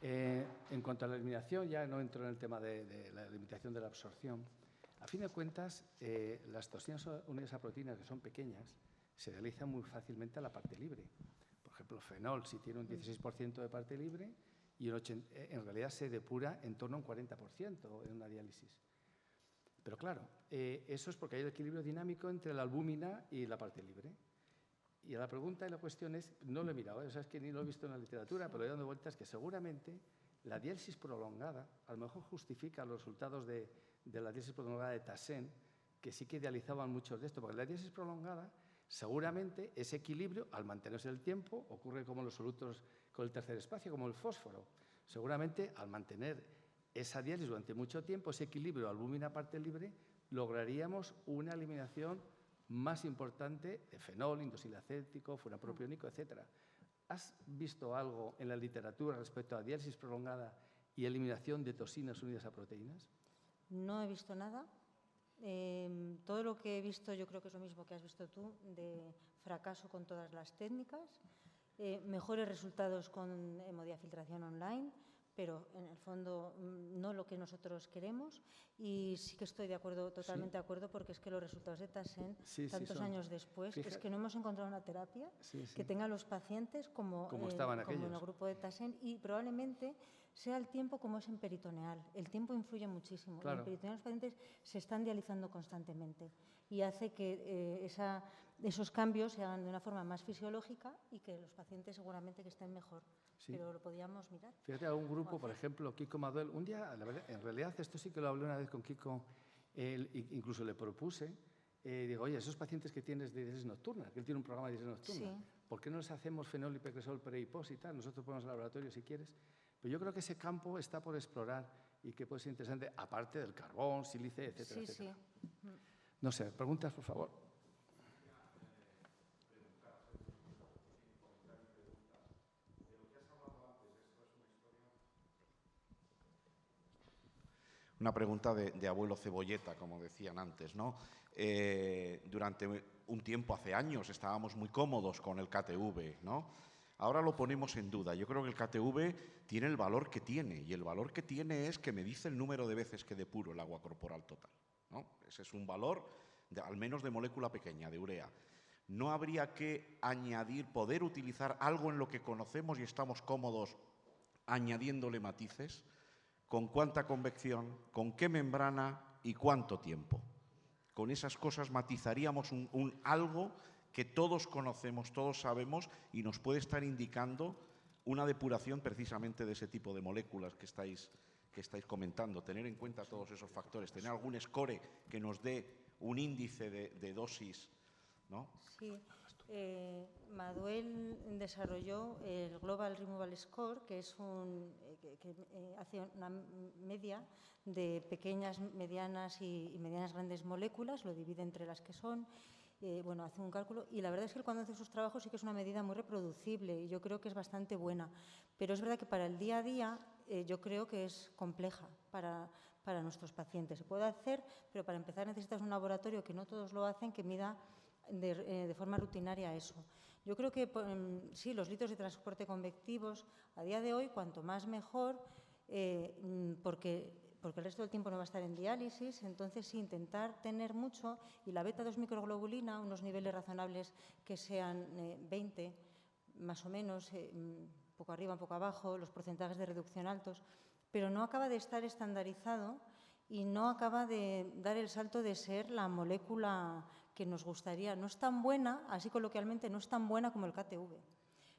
S1: En cuanto a la eliminación, ya no entro en el tema de la limitación de la absorción. A fin de cuentas, las toxinas unidas a proteínas, que son pequeñas, se realizan muy fácilmente a la parte libre. Por ejemplo, fenol, si tiene un 16% de parte libre, y en realidad se depura en torno a un 40% en una diálisis. Pero claro, eso es porque hay el equilibrio dinámico entre la albúmina y la parte libre. Y la pregunta y la cuestión es, no lo he mirado, o sea, es que ni lo he visto en la literatura, pero he dado vueltas que seguramente La diálisis prolongada a lo mejor justifica los resultados de la diálisis prolongada de Tassén, que sí que idealizaban muchos de esto, porque la diálisis prolongada, seguramente ese equilibrio, al mantenerse el tiempo, ocurre como los solutos con el tercer espacio, como el fósforo. Seguramente, al mantener esa diálisis durante mucho tiempo, ese equilibrio albúmina parte libre, lograríamos una eliminación más importante de fenol, indosilacético, furanpropiónico, etc. ¿Has visto algo en la literatura respecto a diálisis prolongada y eliminación de toxinas unidas a proteínas?
S2: No he visto nada. Todo lo que he visto yo creo que es lo mismo que has visto tú, de fracaso con todas las técnicas, mejores resultados con hemodiafiltración online, pero en el fondo no lo que nosotros queremos. Y sí que estoy de acuerdo, totalmente de acuerdo, porque es que los resultados de Tassén, tantos años después, es que no hemos encontrado una terapia que tenga a los pacientes como en el grupo de Tassén, y probablemente sea el tiempo como es en peritoneal. El tiempo influye muchísimo.
S1: Claro.
S2: En peritoneal los pacientes se están dializando constantemente y hace que esos cambios se hagan de una forma más fisiológica y que los pacientes seguramente que estén mejor.
S1: Sí.
S2: Pero lo podíamos mirar.
S1: Fíjate, algún grupo, por ejemplo, Kiko Maduel, un día, la verdad, en realidad esto sí que lo hablé una vez con Kiko, incluso le propuse, digo, oye, esos pacientes que tienes de diálisis nocturna, que él tiene un programa de diálisis nocturna, ¿por qué no les hacemos fenol y pecresol pre y post y tal? Nosotros ponemos al laboratorio si quieres. Pero yo creo que ese campo está por explorar y que puede ser interesante, aparte del carbón, sílice, etcétera, etcétera.
S2: Sí.
S1: No sé, preguntas, por favor.
S3: Una pregunta de abuelo cebolleta, como decían antes, ¿no? Durante un tiempo, hace años, estábamos muy cómodos con el KTV, ¿no? Ahora lo ponemos en duda. Yo creo que el KTV tiene el valor que tiene, y el valor que tiene es que me dice el número de veces que depuro el agua corporal total, ¿no? Ese es un valor, al menos de molécula pequeña, de urea. ¿No habría que añadir, poder utilizar algo en lo que conocemos y estamos cómodos, añadiéndole matices? ¿Con cuánta convección? ¿Con qué membrana? ¿Y cuánto tiempo? Con esas cosas matizaríamos algo que todos conocemos, todos sabemos, y nos puede estar indicando una depuración precisamente de ese tipo de moléculas que estáis comentando. Tener en cuenta todos esos factores, tener algún score que nos dé un índice de dosis, ¿no?
S2: Sí. Maduel desarrolló el Global Removal Score, que es que hace una media de pequeñas, medianas y medianas grandes moléculas, lo divide entre las que son, bueno, hace un cálculo, y la verdad es que cuando hace sus trabajos sí que es una medida muy reproducible y yo creo que es bastante buena, pero es verdad que para el día a día yo creo que es compleja para nuestros pacientes. Se puede hacer, pero para empezar necesitas un laboratorio, que no todos lo hacen, que mida de forma rutinaria eso. Yo creo que sí, los litros de transporte convectivos a día de hoy, cuanto más mejor, porque el resto del tiempo no va a estar en diálisis, entonces sí, intentar tener mucho, y la beta-2 microglobulina, unos niveles razonables que sean 20, más o menos, un poco arriba, un poco abajo, los porcentajes de reducción altos, pero no acaba de estar estandarizado y no acaba de dar el salto de ser la molécula que nos gustaría. No es tan buena, así coloquialmente, no es tan buena como el KTV,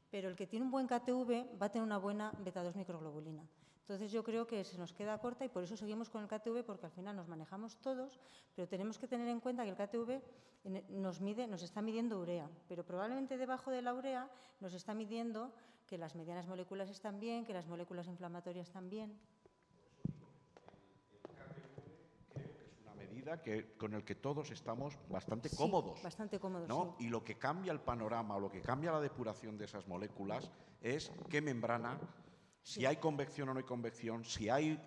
S2: pero el que tiene un buen KTV va a tener una buena beta-2 microglobulina. Entonces yo creo que se nos queda corta y por eso seguimos con el KTV, porque al final nos manejamos todos, pero tenemos que tener en cuenta que el KTV nos está midiendo urea, pero probablemente debajo de la urea nos está midiendo que las medianas moléculas están bien, que las moléculas inflamatorias están bien.
S3: Con el que todos estamos bastante cómodos.
S2: Bastante cómodos,
S3: ¿no?
S2: sí.
S3: Y lo que cambia el panorama o lo que cambia la depuración de esas moléculas es qué membrana, si hay convección o no hay convección, si hay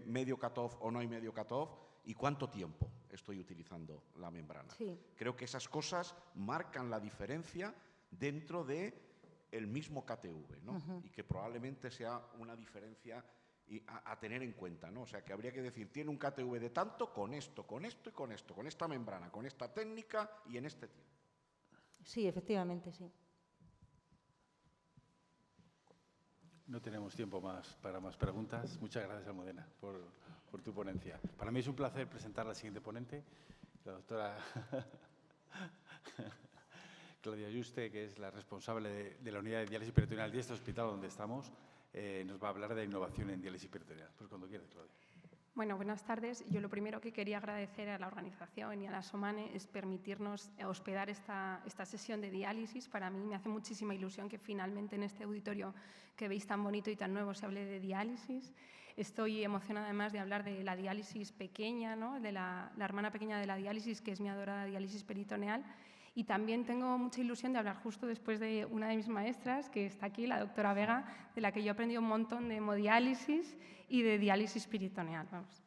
S3: medio cutoff o no hay medio cutoff y cuánto tiempo estoy utilizando la membrana.
S2: Sí.
S3: Creo que esas cosas marcan la diferencia dentro del mismo KTV, ¿no? Y que probablemente sea una diferencia a tener en cuenta, ¿no? O sea, que habría que decir, tiene un KTV de tanto con esto, con esto y con esto, con esta membrana, con esta técnica y en este tiempo.
S2: Sí, efectivamente, sí.
S4: No tenemos tiempo para más preguntas. Muchas gracias, Almudena, por tu ponencia. Para mí es un placer presentar a la siguiente ponente, la doctora Claudia Yuste, que es la responsable de la unidad de diálisis peritoneal de este hospital donde estamos. nos va a hablar de innovación en diálisis peritoneal. Pues cuando quieras, Claudia.
S5: Bueno, buenas tardes. Yo lo primero que quería agradecer a la organización y a la SOMANE es permitirnos hospedar esta sesión de diálisis. Para mí me hace muchísima ilusión que finalmente en este auditorio que veis tan bonito y tan nuevo se hable de diálisis. Estoy emocionada además de hablar de la diálisis pequeña, ¿no? De la hermana pequeña de la diálisis, que es mi adorada diálisis peritoneal. Y también tengo mucha ilusión de hablar justo después de una de mis maestras, que está aquí, la doctora Vega, de la que yo he aprendido un montón de hemodiálisis y de diálisis peritoneal. Vamos.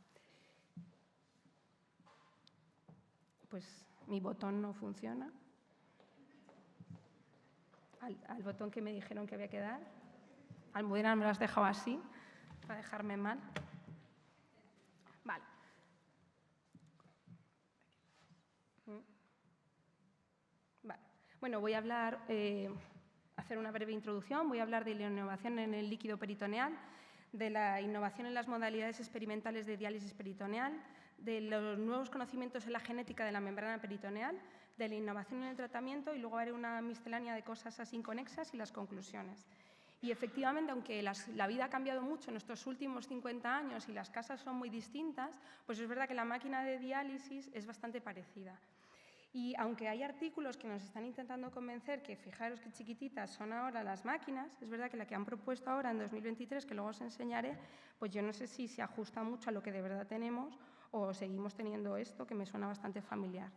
S5: Pues mi botón no funciona. Al botón que me dijeron que había que dar. Almudena me lo has dejado así, para dejarme mal. Vale. Vale. Bueno, voy a hablar, hacer una breve introducción. Voy a hablar de la innovación en el líquido peritoneal, de la innovación en las modalidades experimentales de diálisis peritoneal, de los nuevos conocimientos en la genética de la membrana peritoneal, de la innovación en el tratamiento y luego haré una miscelánea de cosas así inconexas y las conclusiones. Y efectivamente, aunque la vida ha cambiado mucho en estos últimos 50 años y las casas son muy distintas, pues es verdad que la máquina de diálisis es bastante parecida. Y aunque hay artículos que nos están intentando convencer que fijaros qué chiquititas son ahora las máquinas, es verdad que la que han propuesto ahora en 2023, que luego os enseñaré, pues yo no sé si se ajusta mucho a lo que de verdad tenemos o seguimos teniendo esto que me suena bastante familiar.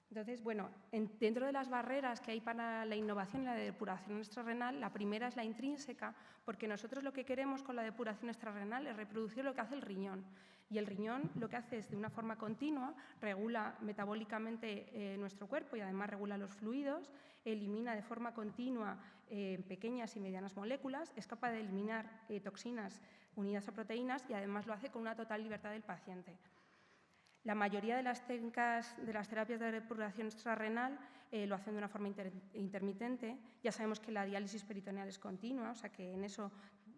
S5: Entonces, bueno, dentro de las barreras que hay para la innovación y la depuración extrarrenal, la primera es la intrínseca, porque nosotros lo que queremos con la depuración extrarrenal es reproducir lo que hace el riñón. Y el riñón lo que hace es, de una forma continua, regula metabólicamente nuestro cuerpo y además regula los fluidos, elimina de forma continua pequeñas y medianas moléculas, es capaz de eliminar toxinas unidas a proteínas y además lo hace con una total libertad del paciente. La mayoría de las técnicas de las terapias de depuración extrarrenal lo hacen de una forma intermitente. Ya sabemos que la diálisis peritoneal es continua, o sea que en eso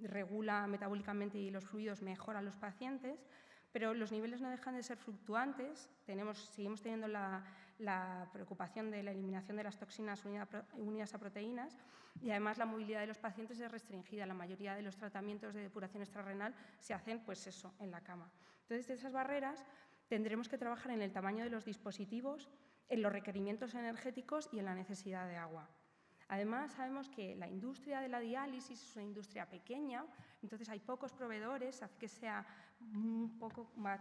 S5: regula metabólicamente y los fluidos mejora a los pacientes, pero los niveles no dejan de ser fluctuantes. Seguimos teniendo la preocupación de la eliminación de las toxinas unidas a proteínas y además la movilidad de los pacientes es restringida. La mayoría de los tratamientos de depuración extrarrenal se hacen, pues eso, en la cama. Entonces, de esas barreras tendremos que trabajar en el tamaño de los dispositivos, en los requerimientos energéticos y en la necesidad de agua. Además, sabemos que la industria de la diálisis es una industria pequeña, entonces hay pocos proveedores, hace que sea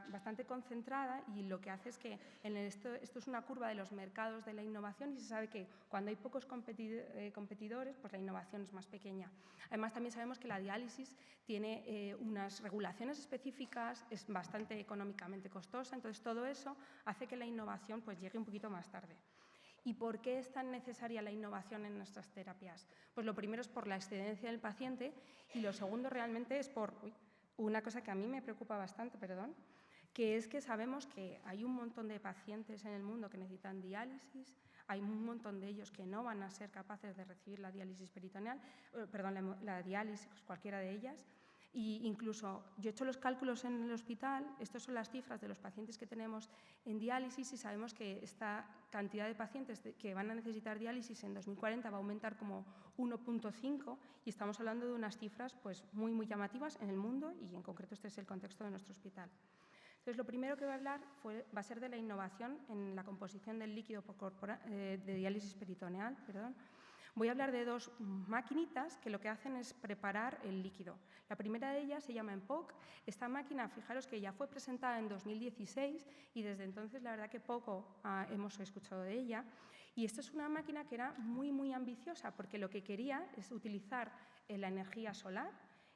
S5: bastante concentrada y lo que hace es que esto es una curva de los mercados de la innovación y se sabe que cuando hay pocos competidores, pues la innovación es más pequeña. Además, también sabemos que la diálisis tiene unas regulaciones específicas, es bastante económicamente costosa, entonces todo eso hace que la innovación pues llegue un poquito más tarde. ¿Y por qué es tan necesaria la innovación en nuestras terapias? Pues lo primero es por la excedencia del paciente y lo segundo realmente es por una cosa que a mí me preocupa bastante, que es que sabemos que hay un montón de pacientes en el mundo que necesitan diálisis, hay un montón de ellos que no van a ser capaces de recibir la diálisis peritoneal, la diálisis, cualquiera de ellas. Y incluso yo he hecho los cálculos en el hospital, estas son las cifras de los pacientes que tenemos en diálisis y sabemos que esta cantidad de pacientes que van a necesitar diálisis en 2040 va a aumentar como 1,5 y estamos hablando de unas cifras pues, muy, muy llamativas en el mundo y en concreto este es el contexto de nuestro hospital. Entonces, lo primero que voy a hablar va a ser de la innovación en la composición del líquido de diálisis peritoneal. Voy a hablar de dos maquinitas que lo que hacen es preparar el líquido. La primera de ellas se llama EMPOC. Esta máquina, fijaros que ya fue presentada en 2016 y desde entonces la verdad que poco hemos escuchado de ella. Y esta es una máquina que era muy, muy ambiciosa porque lo que quería es utilizar la energía solar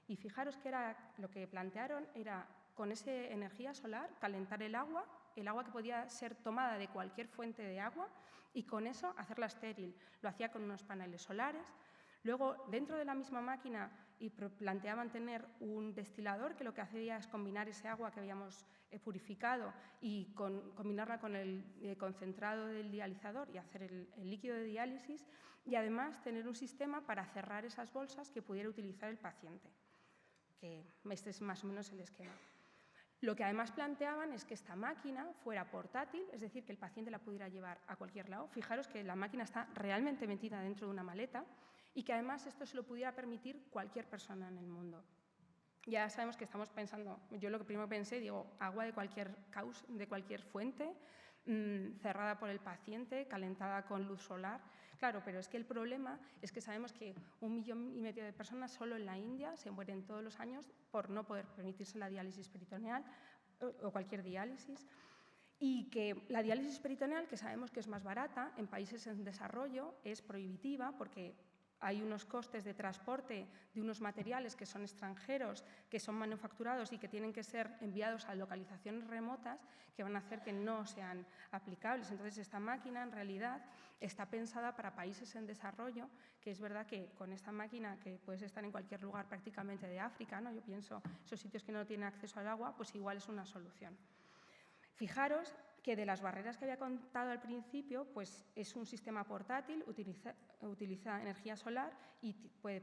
S5: y fijaros que lo que plantearon era con esa energía solar calentar el agua que podía ser tomada de cualquier fuente de agua y con eso hacerla estéril. Lo hacía con unos paneles solares. Luego, dentro de la misma máquina, planteaban tener un destilador que lo que hacía es combinar ese agua que habíamos purificado y combinarla con el concentrado del dializador y hacer el líquido de diálisis y además tener un sistema para cerrar esas bolsas que pudiera utilizar el paciente. Que este es más o menos el esquema. Lo que además planteaban es que esta máquina fuera portátil, es decir, que el paciente la pudiera llevar a cualquier lado. Fijaros que la máquina está realmente metida dentro de una maleta y que además esto se lo pudiera permitir cualquier persona en el mundo. Ya sabemos que estamos pensando, yo lo que primero pensé, digo, agua de cualquier causa, de cualquier fuente, cerrada por el paciente, calentada con luz solar. Claro, pero es que el problema es que sabemos que 1,5 millones de personas solo en la India se mueren todos los años por no poder permitirse la diálisis peritoneal o cualquier diálisis. Y que la diálisis peritoneal, que sabemos que es más barata, en países en desarrollo es prohibitiva porque hay unos costes de transporte de unos materiales que son extranjeros, que son manufacturados y que tienen que ser enviados a localizaciones remotas que van a hacer que no sean aplicables. Entonces, esta máquina en realidad está pensada para países en desarrollo, que es verdad que con esta máquina, que puedes estar en cualquier lugar prácticamente de África, ¿no? Yo pienso, esos sitios que no tienen acceso al agua, pues igual es una solución. Fijaros que de las barreras que había contado al principio, pues es un sistema portátil, utiliza energía solar y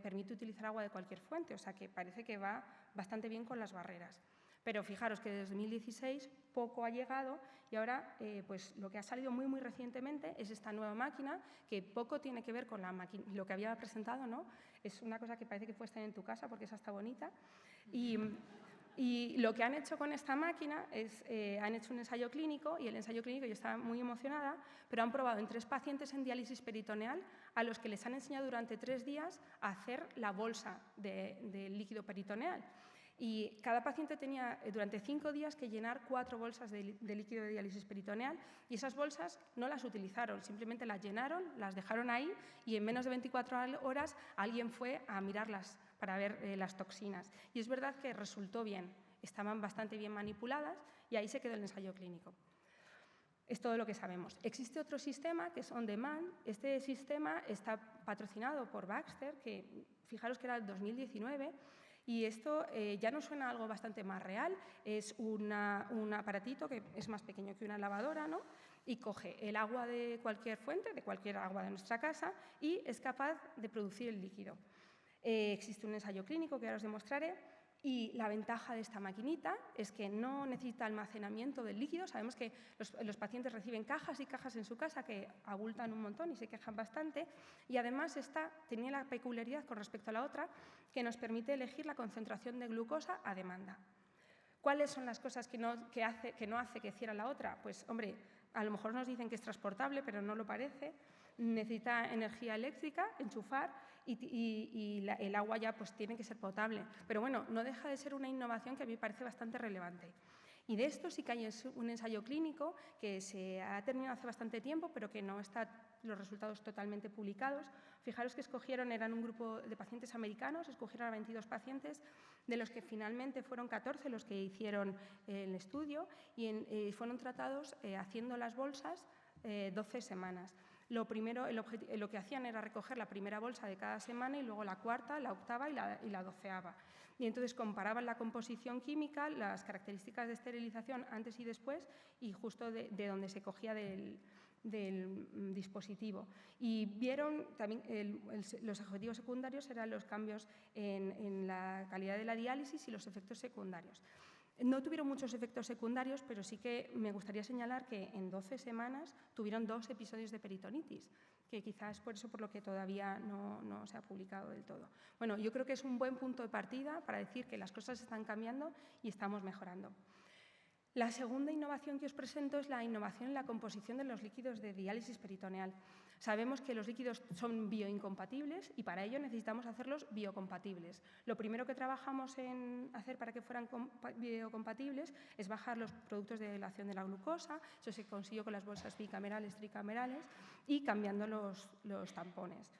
S5: permite utilizar agua de cualquier fuente, o sea que parece que va bastante bien con las barreras. Pero fijaros que desde 2016 poco ha llegado y ahora pues lo que ha salido muy recientemente es esta nueva máquina que poco tiene que ver con lo que había presentado, ¿no? Es una cosa que parece que puedes tener en tu casa porque esa está bonita. Y lo que han hecho con esta máquina es, han hecho un ensayo clínico y el ensayo clínico, yo estaba muy emocionada, pero han probado en 3 pacientes en diálisis peritoneal a los que les han enseñado durante 3 días a hacer la bolsa del líquido peritoneal. Y cada paciente tenía durante 5 días que llenar 4 bolsas de líquido de diálisis peritoneal y esas bolsas no las utilizaron, simplemente las llenaron, las dejaron ahí y en menos de 24 horas alguien fue a mirarlas para ver las toxinas. Y es verdad que resultó bien, estaban bastante bien manipuladas y ahí se quedó el ensayo clínico. Es todo lo que sabemos. Existe otro sistema que es On Demand. Este sistema está patrocinado por Baxter, que fijaros que era el 2019, y esto ya nos suena a algo bastante más real. Es un aparatito que es más pequeño que una lavadora, ¿no? Y coge el agua de cualquier fuente, de cualquier agua de nuestra casa, y es capaz de producir el líquido. Existe un ensayo clínico que ahora os demostraré y la ventaja de esta maquinita es que no necesita almacenamiento del líquido. Sabemos que los pacientes reciben cajas y cajas en su casa que abultan un montón y se quejan bastante y además esta tenía la peculiaridad con respecto a la otra que nos permite elegir la concentración de glucosa a demanda. ¿Cuáles son las cosas que no hace que hiciera la otra? Pues, hombre, a lo mejor nos dicen que es transportable, pero no lo parece. Necesita energía eléctrica, enchufar, y el agua ya pues tiene que ser potable. Pero bueno, no deja de ser una innovación que a mí me parece bastante relevante. Y de esto sí que hay un ensayo clínico que se ha terminado hace bastante tiempo, pero que no están los resultados totalmente publicados. Fijaros que eran un grupo de pacientes americanos, escogieron a 22 pacientes, de los que finalmente fueron 14 los que hicieron el estudio y fueron tratados haciendo las bolsas 12 semanas. Lo primero, lo que hacían era recoger la primera bolsa de cada semana y luego la cuarta, la octava y la 12ª. Y entonces comparaban la composición química, las características de esterilización antes y después y justo de donde se cogía del dispositivo. Y vieron también los objetivos secundarios eran los cambios en la calidad de la diálisis y los efectos secundarios. No tuvieron muchos efectos secundarios, pero sí que me gustaría señalar que en 12 semanas tuvieron 2 episodios de peritonitis, que quizás es por eso por lo que todavía no se ha publicado del todo. Bueno, yo creo que es un buen punto de partida para decir que las cosas están cambiando y estamos mejorando. La segunda innovación que os presento es la innovación en la composición de los líquidos de diálisis peritoneal. Sabemos que los líquidos son bioincompatibles y para ello necesitamos hacerlos biocompatibles. Lo primero que trabajamos en hacer para que fueran biocompatibles es bajar los productos de delación de la glucosa, eso se consiguió con las bolsas bicamerales, tricamerales y cambiando los tampones,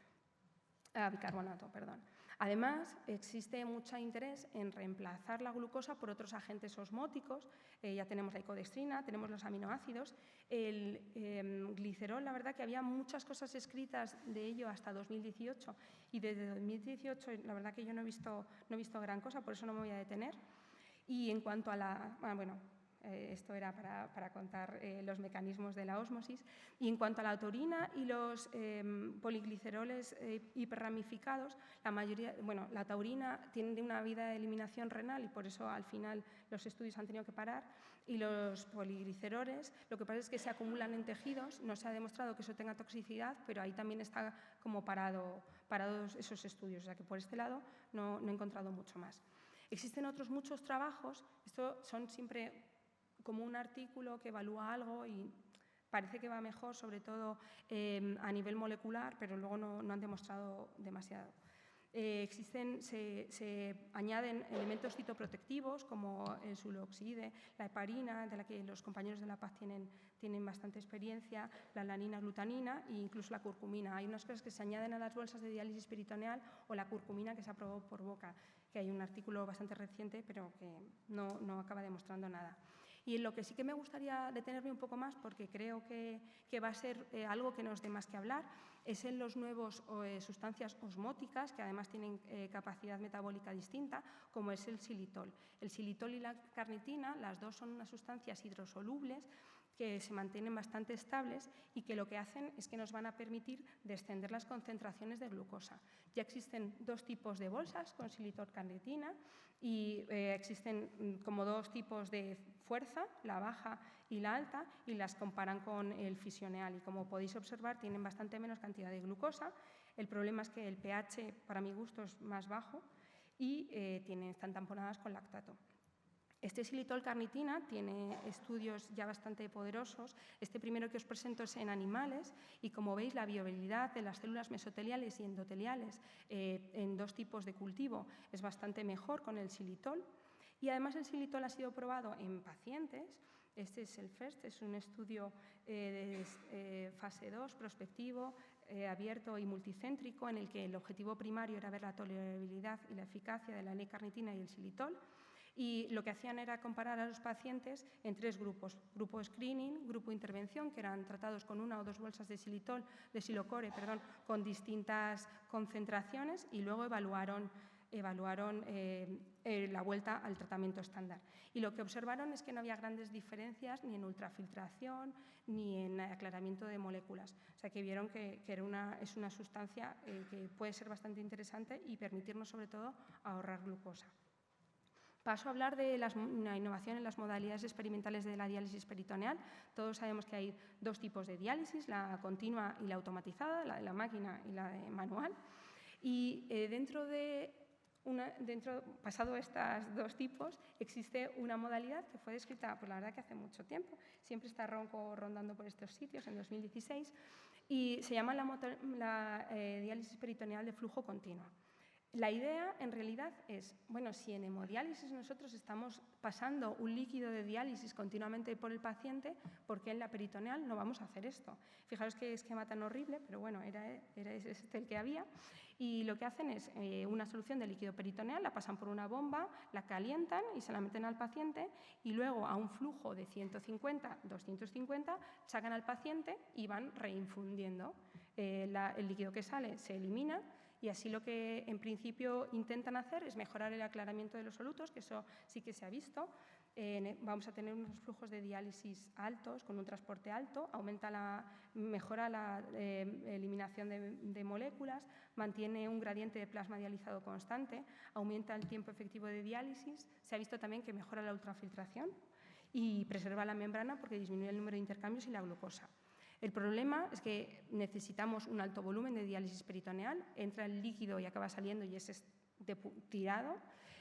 S5: bicarbonato, perdón. Además, existe mucho interés en reemplazar la glucosa por otros agentes osmóticos. Ya tenemos la icodextrina, tenemos los aminoácidos. El glicerol, la verdad que había muchas cosas escritas de ello hasta 2018 y desde 2018 la verdad que yo no he visto gran cosa, por eso no me voy a detener. Y en cuanto a la... esto era para contar los mecanismos de la ósmosis. Y en cuanto a la taurina y los poligliceroles hiperramificados, la taurina tiene una vida de eliminación renal y por eso al final los estudios han tenido que parar. y los poligliceroles, lo que pasa es que se acumulan en tejidos, no se ha demostrado que eso tenga toxicidad, pero ahí también está como parados esos estudios, o sea que por este lado no he encontrado mucho más. Existen otros muchos trabajos, esto son siempre como un artículo que evalúa algo y parece que va mejor, sobre todo a nivel molecular, pero luego no han demostrado demasiado. Se añaden elementos citoprotectivos como el suloxide, la heparina, de la que los compañeros de La Paz tienen bastante experiencia, la alanina, glutanina e incluso la curcumina. Hay unas cosas que se añaden a las bolsas de diálisis peritoneal o la curcumina que se aprobó por boca, que hay un artículo bastante reciente pero que no acaba demostrando nada. Y en lo que sí que me gustaría detenerme un poco más, porque creo que va a ser algo que nos dé más que hablar, es en los nuevos sustancias osmóticas, que además tienen capacidad metabólica distinta, como es el xilitol. El xilitol y la carnitina, las dos son unas sustancias hidrosolubles que se mantienen bastante estables y que lo que hacen es que nos van a permitir descender las concentraciones de glucosa. Ya existen dos tipos de bolsas con xilitol-carnitina y existen como dos tipos de fuerza, la baja y la alta, y las comparan con el fisioneal. Y como podéis observar, tienen bastante menos cantidad de glucosa. El problema es que el pH, para mi gusto, es más bajo y están tamponadas con lactato. Este xilitol-carnitina tiene estudios ya bastante poderosos. Este primero que os presento es en animales y, como veis, la viabilidad de las células mesoteliales y endoteliales en dos tipos de cultivo es bastante mejor con el xilitol. Y además el xilitol ha sido probado en pacientes. Este es el FIRST, es un estudio de fase 2, prospectivo, abierto y multicéntrico, en el que el objetivo primario era ver la tolerabilidad y la eficacia de la L-carnitina y el xilitol. Y lo que hacían era comparar a los pacientes en tres grupos: grupo screening, grupo intervención, que eran tratados con una o dos bolsas de silocore, con distintas concentraciones, y luego evaluaron la vuelta al tratamiento estándar. Y lo que observaron es que no había grandes diferencias ni en ultrafiltración ni en aclaramiento de moléculas. O sea, que vieron que es una sustancia que puede ser bastante interesante y permitirnos, sobre todo, ahorrar glucosa. Paso a hablar de la innovación en las modalidades experimentales de la diálisis peritoneal. Todos sabemos que hay dos tipos de diálisis, la continua y la automatizada, la de la máquina y la de manual. Y pasado estos dos tipos, existe una modalidad que fue descrita, pues la verdad que hace mucho tiempo, siempre está rondando por estos sitios, en 2016, y se llama la diálisis peritoneal de flujo continuo. La idea, en realidad, es, bueno, si en hemodiálisis nosotros estamos pasando un líquido de diálisis continuamente por el paciente, ¿por qué en la peritoneal no vamos a hacer esto? Fijaros qué esquema tan horrible, pero bueno, era este el que había. Y lo que hacen es una solución de líquido peritoneal, la pasan por una bomba, la calientan y se la meten al paciente, y luego a un flujo de 150, 250, sacan al paciente y van reinfundiendo. El líquido que sale se elimina. Y así lo que en principio intentan hacer es mejorar el aclaramiento de los solutos, que eso sí que se ha visto. Vamos a tener unos flujos de diálisis altos, con un transporte alto, mejora la eliminación de moléculas, mantiene un gradiente de plasma dializado constante, aumenta el tiempo efectivo de diálisis. Se ha visto también que mejora la ultrafiltración y preserva la membrana porque disminuye el número de intercambios y la glucosa. El problema es que necesitamos un alto volumen de diálisis peritoneal, entra el líquido y acaba saliendo y es tirado.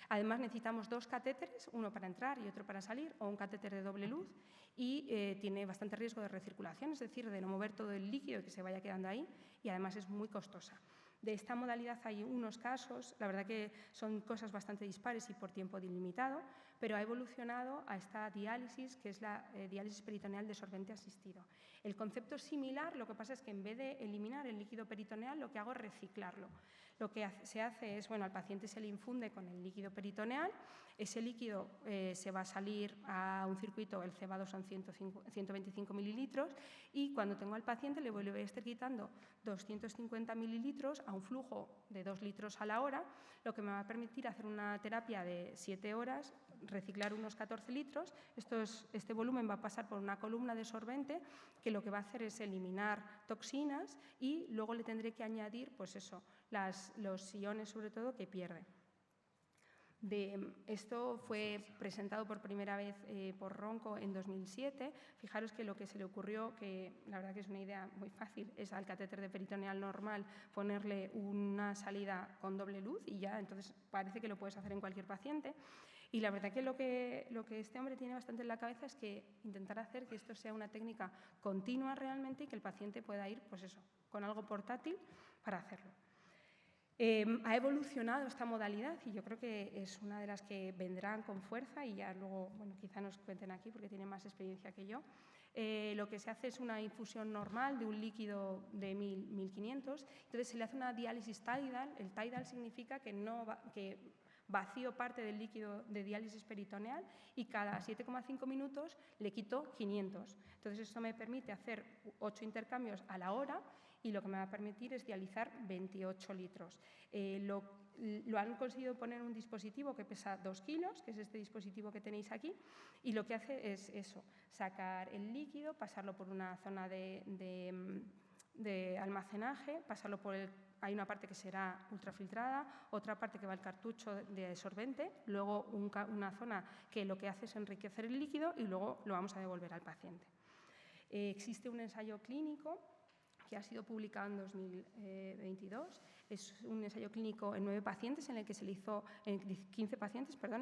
S5: Además necesitamos dos catéteres, uno para entrar y otro para salir, o un catéter de doble luz, y tiene bastante riesgo de recirculación, es decir, de no mover todo el líquido y que se vaya quedando ahí, y además es muy costosa. De esta modalidad hay unos casos, la verdad que son cosas bastante dispares y por tiempo delimitado, pero ha evolucionado a esta diálisis, que es la diálisis peritoneal de sorbente asistido. El concepto es similar, lo que pasa es que en vez de eliminar el líquido peritoneal, lo que hago es reciclarlo. Lo que se hace es, bueno, al paciente se le infunde con el líquido peritoneal, ese líquido se va a salir a un circuito, el cebado son 125 mililitros, y cuando tengo al paciente le voy a estar quitando 250 mililitros a un flujo de 2 litros a la hora, lo que me va a permitir hacer una terapia de 7 horas, reciclar unos 14 litros. Este volumen va a pasar por una columna de sorbente que lo que va a hacer es eliminar toxinas y luego le tendré que añadir, pues eso, los iones sobre todo que pierde. Esto fue presentado por primera vez por Ronco en 2007. Fijaros que lo que se le ocurrió, que la verdad que es una idea muy fácil, es al catéter de peritoneal normal ponerle una salida con doble luz y ya, entonces parece que lo puedes hacer en cualquier paciente. Y la verdad que lo que este hombre tiene bastante en la cabeza es que intentar hacer que esto sea una técnica continua realmente y que el paciente pueda ir, pues eso, con algo portátil para hacerlo. Ha evolucionado esta modalidad y yo creo que es una de las que vendrán con fuerza y ya luego, bueno, quizá nos cuenten aquí porque tienen más experiencia que yo. Lo que se hace es una infusión normal de un líquido de 1000-1500, entonces se le hace una diálisis tidal. El tidal significa que vacío parte del líquido de diálisis peritoneal y cada 7,5 minutos le quito 500. Entonces esto me permite hacer 8 intercambios a la hora y lo que me va a permitir es dializar 28 litros. Lo han conseguido poner en un dispositivo que pesa 2 kilos, que es este dispositivo que tenéis aquí, y lo que hace es eso, sacar el líquido, pasarlo por una zona de almacenaje, pasarlo por hay una parte que será ultrafiltrada, otra parte que va al cartucho de sorbente, luego una zona que lo que hace es enriquecer el líquido y luego lo vamos a devolver al paciente. Existe un ensayo clínico que ha sido publicado en 2022. Es un ensayo clínico en 15 pacientes, en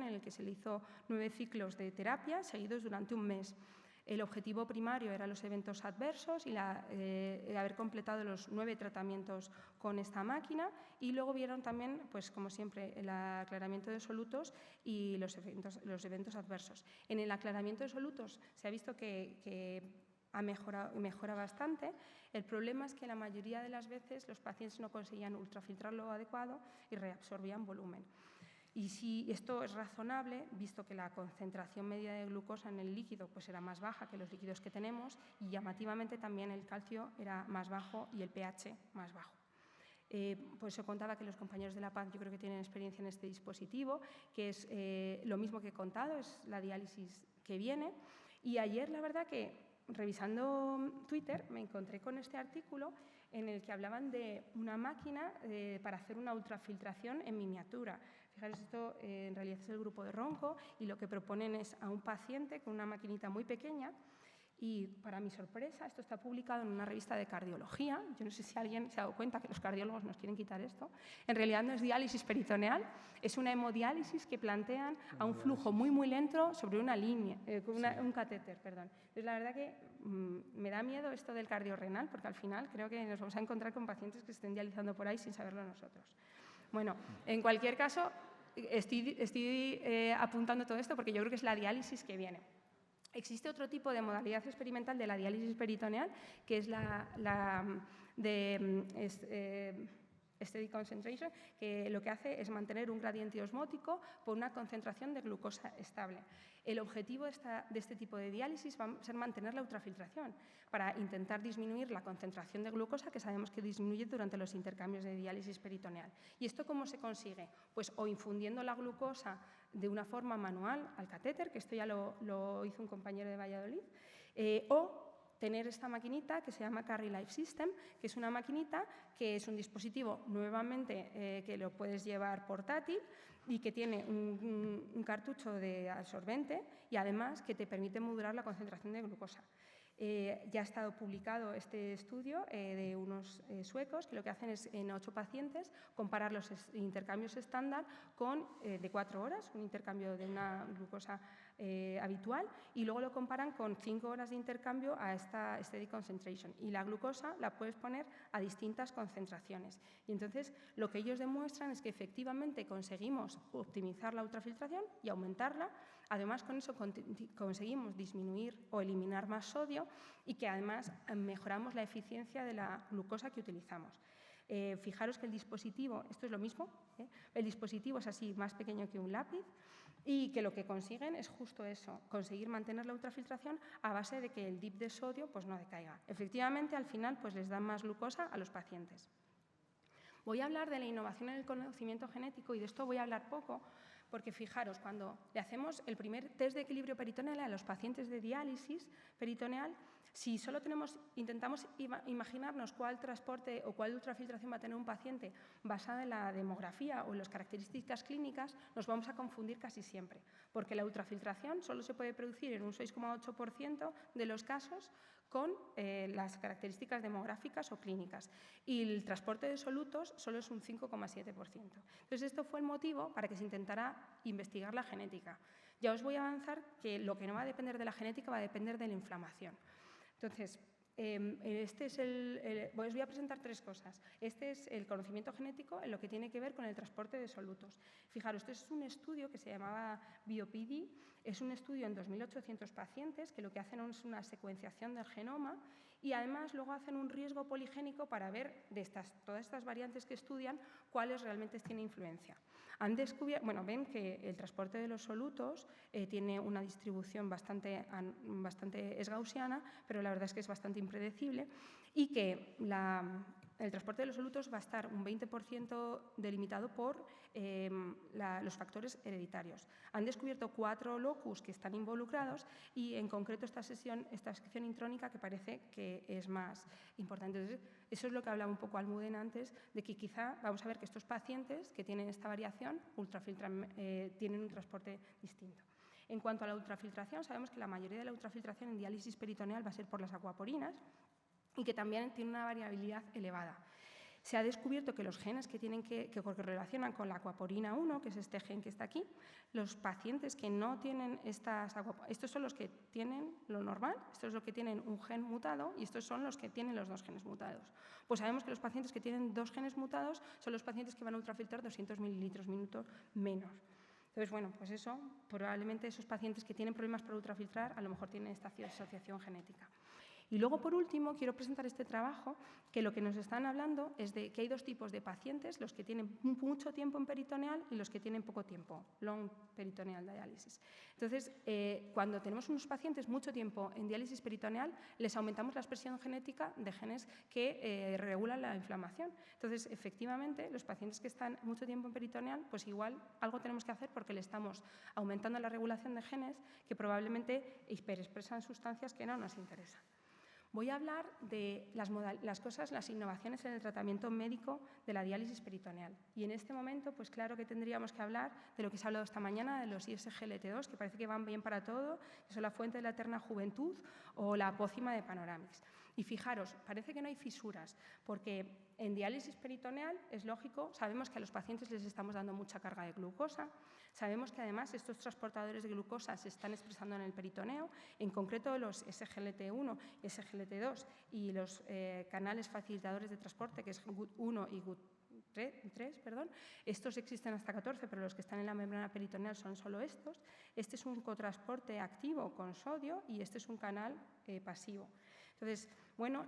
S5: el que se le hizo 9 ciclos de terapia seguidos durante un mes. El objetivo primario eran los eventos adversos y haber completado los 9 tratamientos con esta máquina, y luego vieron también, pues como siempre, el aclaramiento de solutos y los eventos adversos. En el aclaramiento de solutos se ha visto que mejora bastante. El problema es que la mayoría de las veces los pacientes no conseguían ultrafiltrar lo adecuado y reabsorbían volumen. Y si esto es razonable, visto que la concentración media de glucosa en el líquido pues era más baja que los líquidos que tenemos, y llamativamente también el calcio era más bajo y el pH más bajo. Pues se contaba que los compañeros de la Paz yo creo que tienen experiencia en este dispositivo, que es lo mismo que he contado, es la diálisis que viene. Y ayer la verdad que revisando Twitter me encontré con este artículo en el que hablaban de una máquina para hacer una ultrafiltración en miniatura. Fijaros, esto en realidad es el grupo de Ronco y lo que proponen es a un paciente con una maquinita muy pequeña y, para mi sorpresa, esto está publicado en una revista de cardiología. Yo no sé si alguien se ha dado cuenta que los cardiólogos nos quieren quitar esto. En realidad no es diálisis peritoneal, es una hemodiálisis que plantean a un flujo muy, muy lento sobre una línea, un catéter, perdón. Entonces, la verdad que me da miedo esto del cardiorrenal, porque al final creo que nos vamos a encontrar con pacientes que estén dializando por ahí sin saberlo nosotros. Bueno, en cualquier caso, estoy apuntando todo esto porque yo creo que es la diálisis que viene. Existe otro tipo de modalidad experimental de la diálisis peritoneal, que es la de steady concentration, que lo que hace es mantener un gradiente osmótico por una concentración de glucosa estable. El objetivo de este tipo de diálisis va a ser mantener la ultrafiltración para intentar disminuir la concentración de glucosa, que sabemos que disminuye durante los intercambios de diálisis peritoneal. ¿Y esto cómo se consigue? Pues o infundiendo la glucosa de una forma manual al catéter, que esto ya lo hizo un compañero de Valladolid, o tener esta maquinita que se llama Carry Life System, que es una maquinita que es un dispositivo nuevamente que lo puedes llevar portátil y que tiene un cartucho de absorbente y además que te permite modular la concentración de glucosa. Ya ha estado publicado este estudio de unos suecos que lo que hacen es en 8 pacientes comparar los intercambios estándar con de 4 horas, un intercambio de una glucosa habitual, y luego lo comparan con 5 horas de intercambio a esta steady concentration. Y la glucosa la puedes poner a distintas concentraciones. Y entonces lo que ellos demuestran es que efectivamente conseguimos optimizar la ultrafiltración y aumentarla. Además, con eso conseguimos disminuir o eliminar más sodio y que además mejoramos la eficiencia de la glucosa que utilizamos. Fijaros que el dispositivo, esto es lo mismo, el dispositivo es así, más pequeño que un lápiz, y que lo que consiguen es justo eso, conseguir mantener la ultrafiltración a base de que el dip de sodio pues, no decaiga. Efectivamente, al final pues, les dan más glucosa a los pacientes. Voy a hablar de la innovación en el conocimiento genético y de esto voy a hablar poco, porque fijaros, cuando le hacemos el primer test de equilibrio peritoneal a los pacientes de diálisis peritoneal, Si solo intentamos imaginarnos cuál transporte o cuál ultrafiltración va a tener un paciente basada en la demografía o en las características clínicas, nos vamos a confundir casi siempre, porque la ultrafiltración solo se puede producir en un 6,8% de los casos con las características demográficas o clínicas, y el transporte de solutos solo es un 5,7%. Entonces, esto fue el motivo para que se intentara investigar la genética. Ya os voy a avanzar que lo que no va a depender de la genética va a depender de la inflamación. Entonces, os voy a presentar tres cosas. Este es el conocimiento genético en lo que tiene que ver con el transporte de solutos. Fijaros, este es un estudio que se llamaba BioPD. Es un estudio en 2.800 pacientes que lo que hacen es una secuenciación del genoma y además luego hacen un riesgo poligénico para ver de todas estas variantes que estudian cuáles realmente tienen influencia. Han descubierto, ven que el transporte de los solutos tiene una distribución bastante es gaussiana, pero la verdad es que es bastante impredecible, y que el transporte de los solutos va a estar un 20% delimitado por los factores hereditarios. Han descubierto 4 locus que están involucrados y, en concreto, esta sección intrónica que parece que es más importante. Entonces, eso es lo que hablaba un poco Almudena antes, de que quizá vamos a ver que estos pacientes que tienen esta variación tienen un transporte distinto. En cuanto a la ultrafiltración, sabemos que la mayoría de la ultrafiltración en diálisis peritoneal va a ser por las acuaporinas y que también tiene una variabilidad elevada. Se ha descubierto que los genes que correlacionan con la acuaporina 1, que es este gen que está aquí, los pacientes que no tienen estos son los que tienen lo normal, estos son los que tienen un gen mutado y estos son los que tienen los 2 genes mutados. Pues sabemos que los pacientes que tienen 2 genes mutados son los pacientes que van a ultrafiltrar 200 mililitros minuto menos. Entonces, pues eso, probablemente esos pacientes que tienen problemas para ultrafiltrar a lo mejor tienen esta asociación genética. Y luego, por último, quiero presentar este trabajo que lo que nos están hablando es de que hay 2 tipos de pacientes, los que tienen mucho tiempo en peritoneal y los que tienen poco tiempo, long peritoneal diálisis. Entonces, cuando tenemos unos pacientes mucho tiempo en diálisis peritoneal, les aumentamos la expresión genética de genes que regulan la inflamación. Entonces, efectivamente, los pacientes que están mucho tiempo en peritoneal, pues igual algo tenemos que hacer porque le estamos aumentando la regulación de genes que probablemente hiperexpresan sustancias que no nos interesan. Voy a hablar de las innovaciones en el tratamiento médico de la diálisis peritoneal. Y en este momento, pues claro que tendríamos que hablar de lo que se ha hablado esta mañana, de los ISGLT2, que parece que van bien para todo, que son la fuente de la eterna juventud, o la pócima de Panoramix. Y fijaros, parece que no hay fisuras, porque en diálisis peritoneal es lógico, sabemos que a los pacientes les estamos dando mucha carga de glucosa, sabemos que además estos transportadores de glucosa se están expresando en el peritoneo, en concreto los SGLT1 y SGLT2 y los canales facilitadores de transporte, que es GUT1 y GUT3, estos existen hasta 14, pero los que están en la membrana peritoneal son solo estos. Este es un cotransporte activo con sodio y este es un canal pasivo. Entonces,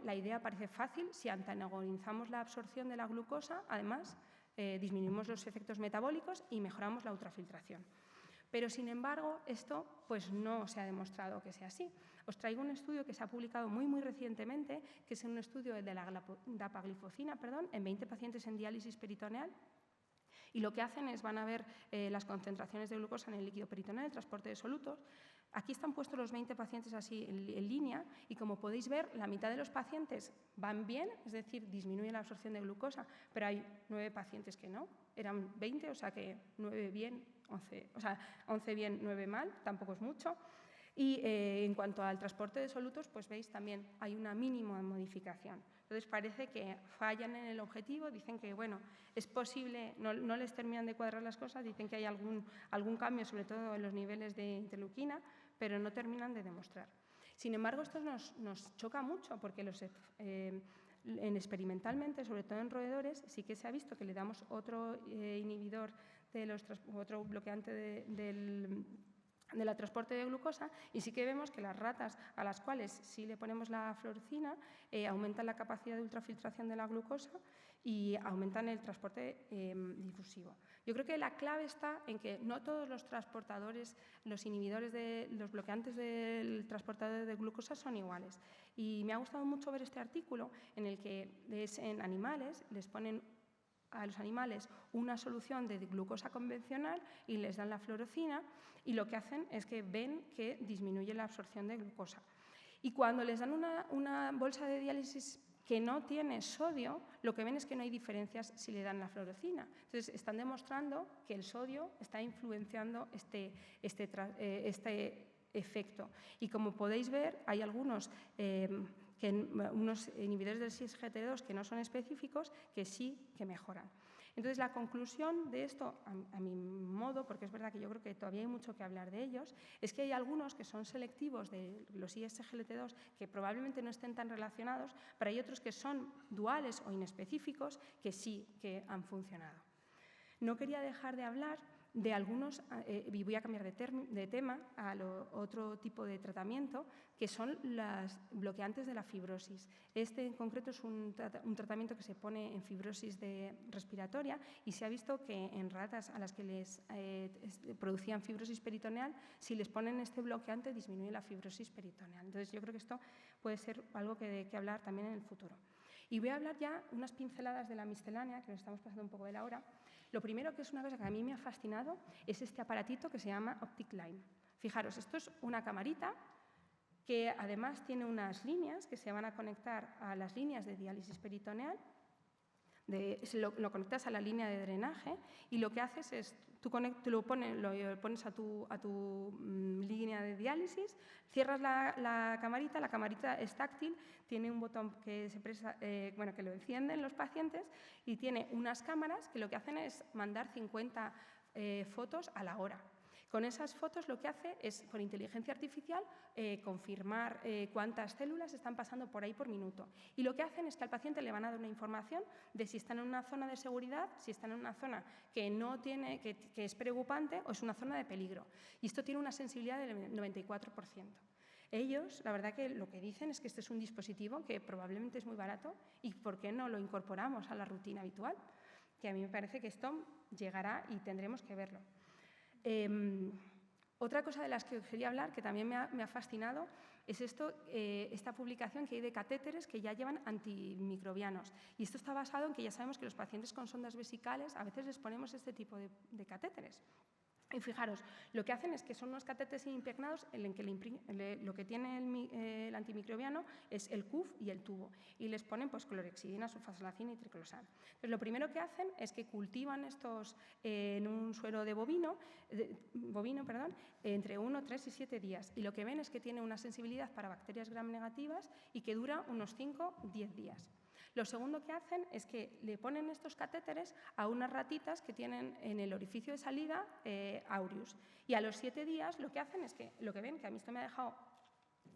S5: la idea parece fácil. Si antagonizamos la absorción de la glucosa, además, disminuimos los efectos metabólicos y mejoramos la ultrafiltración. Pero, sin embargo, esto pues, no se ha demostrado que sea así. Os traigo un estudio que se ha publicado muy recientemente, que es un estudio de la dapaglifosina, en 20 pacientes en diálisis peritoneal. Y lo que hacen es, van a ver las concentraciones de glucosa en el líquido peritoneal, el transporte de solutos. Aquí están puestos los 20 pacientes así en línea y, como podéis ver, la mitad de los pacientes van bien, es decir, disminuye la absorción de glucosa, pero hay 9 pacientes que no. Eran 20, o sea que 9 bien, 11 bien, 9 mal, tampoco es mucho. Y en cuanto al transporte de solutos, pues veis también hay una mínima modificación. Entonces parece que fallan en el objetivo, dicen que es posible, no les terminan de cuadrar las cosas, dicen que hay algún cambio, sobre todo en los niveles de interleuquina, pero no terminan de demostrar. Sin embargo, esto nos choca mucho porque experimentalmente, sobre todo en roedores, sí que se ha visto que le damos otro inhibidor, otro bloqueante del transporte de glucosa, y sí que vemos que las ratas a las cuales sí le ponemos la fluorocina aumentan la capacidad de ultrafiltración de la glucosa y aumentan el transporte difusivo. Yo creo que la clave está en que no todos los transportadores, los inhibidores, los bloqueantes del transportador de glucosa son iguales. Y me ha gustado mucho ver este artículo en el que en animales les ponen a los animales una solución de glucosa convencional y les dan la fluorocina, y lo que hacen es que ven que disminuye la absorción de glucosa. Y cuando les dan una bolsa de diálisis que no tiene sodio, lo que ven es que no hay diferencias si le dan la fluorocina. Entonces, están demostrando que el sodio está influenciando este efecto. Y como podéis ver, hay algunos unos inhibidores del 6-GT2 que no son específicos, que sí que mejoran. Entonces, la conclusión de esto, a mi modo, porque es verdad que yo creo que todavía hay mucho que hablar de ellos, es que hay algunos que son selectivos de los ISGLT2 que probablemente no estén tan relacionados, pero hay otros que son duales o inespecíficos que sí que han funcionado. No quería dejar de hablar de algunos, y voy a cambiar de tema a otro tipo de tratamiento, que son los bloqueantes de la fibrosis. Este en concreto es un tratamiento que se pone en fibrosis respiratoria y se ha visto que en ratas a las que les producían fibrosis peritoneal, si les ponen este bloqueante disminuye la fibrosis peritoneal. Entonces yo creo que esto puede ser algo de que hablar también en el futuro. Y voy a hablar ya unas pinceladas de la miscelánea, que nos estamos pasando un poco de la hora. Lo primero, que es una cosa que a mí me ha fascinado, es este aparatito que se llama Optic Line. Fijaros, esto es una camarita que además tiene unas líneas que se van a conectar a las líneas de diálisis peritoneal. Lo conectas a la línea de drenaje y lo que haces es, tú lo pones a tu línea de diálisis, cierras la camarita es táctil, tiene un botón que se presa, que lo encienden los pacientes y tiene unas cámaras que lo que hacen es mandar 50 fotos a la hora. Con esas fotos lo que hace es, con inteligencia artificial, confirmar cuántas células están pasando por ahí por minuto. Y lo que hacen es que al paciente le van a dar una información de si están en una zona de seguridad, si están en una zona que es preocupante o es una zona de peligro. Y esto tiene una sensibilidad del 94%. Ellos, la verdad que lo que dicen es que este es un dispositivo que probablemente es muy barato y ¿por qué no lo incorporamos a la rutina habitual? Que a mí me parece que esto llegará y tendremos que verlo. Otra cosa de las que quería hablar, que también me ha fascinado, es esta publicación que hay de catéteres que ya llevan antimicrobianos. Y esto está basado en que ya sabemos que los pacientes con sondas vesicales a veces les ponemos este tipo de catéteres. Y fijaros, lo que hacen es que son unos catéteres impregnados en el que lo que tiene el antimicrobiano es el CUF y el tubo. Y les ponen clorhexidina, sulfasalacina y triclosan. Entonces, lo primero que hacen es que cultivan estos en un suero de bovino, entre 1, 3 y 7 días. Y lo que ven es que tiene una sensibilidad para bacterias gram negativas y que dura unos 5, 10 días. Lo segundo que hacen es que le ponen estos catéteres a unas ratitas que tienen en el orificio de salida aureus. Y a los 7 días lo que hacen es que, lo que ven, que a mí esto me ha dejado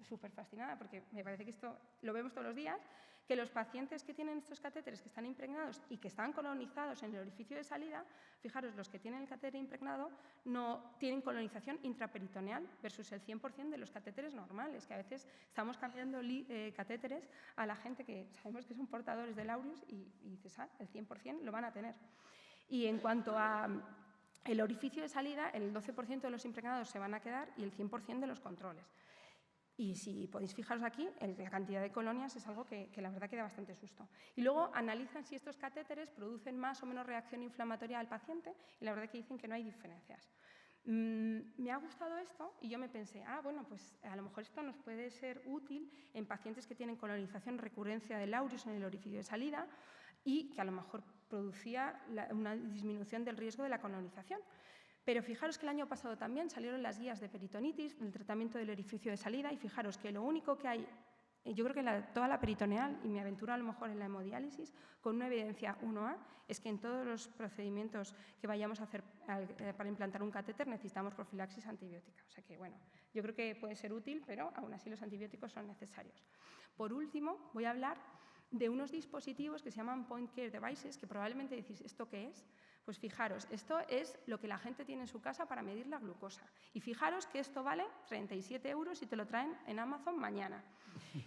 S5: súper fascinada, porque me parece que esto lo vemos todos los días, que los pacientes que tienen estos catéteres que están impregnados y que están colonizados en el orificio de salida, fijaros, los que tienen el catéter impregnado no tienen colonización intraperitoneal versus el 100% de los catéteres normales, que a veces estamos cambiando catéteres a la gente que sabemos que son portadores del aureus y dices, el 100% lo van a tener. Y en cuanto a el orificio de salida, el 12% de los impregnados se van a quedar y el 100% de los controles. Y si podéis fijaros aquí, la cantidad de colonias es algo que la verdad que da bastante susto. Y luego analizan si estos catéteres producen más o menos reacción inflamatoria al paciente y la verdad que dicen que no hay diferencias. Me ha gustado esto y yo me pensé, bueno, pues a lo mejor esto nos puede ser útil en pacientes que tienen colonización recurrencia del aureus en el orificio de salida y que a lo mejor producía una disminución del riesgo de la colonización. Pero fijaros que el año pasado también salieron las guías de peritonitis, del tratamiento del orificio de salida, y fijaros que lo único que hay, yo creo que toda la peritoneal, y me aventuro a lo mejor en la hemodiálisis, con una evidencia 1A, es que en todos los procedimientos que vayamos a hacer para implantar un catéter necesitamos profilaxis antibiótica. O sea que, bueno, yo creo que puede ser útil, pero aún así los antibióticos son necesarios. Por último, voy a hablar de unos dispositivos que se llaman Point Care Devices, que probablemente decís, ¿esto qué es? Pues fijaros, esto es lo que la gente tiene en su casa para medir la glucosa. Y fijaros que esto vale 37 € y te lo traen en Amazon mañana.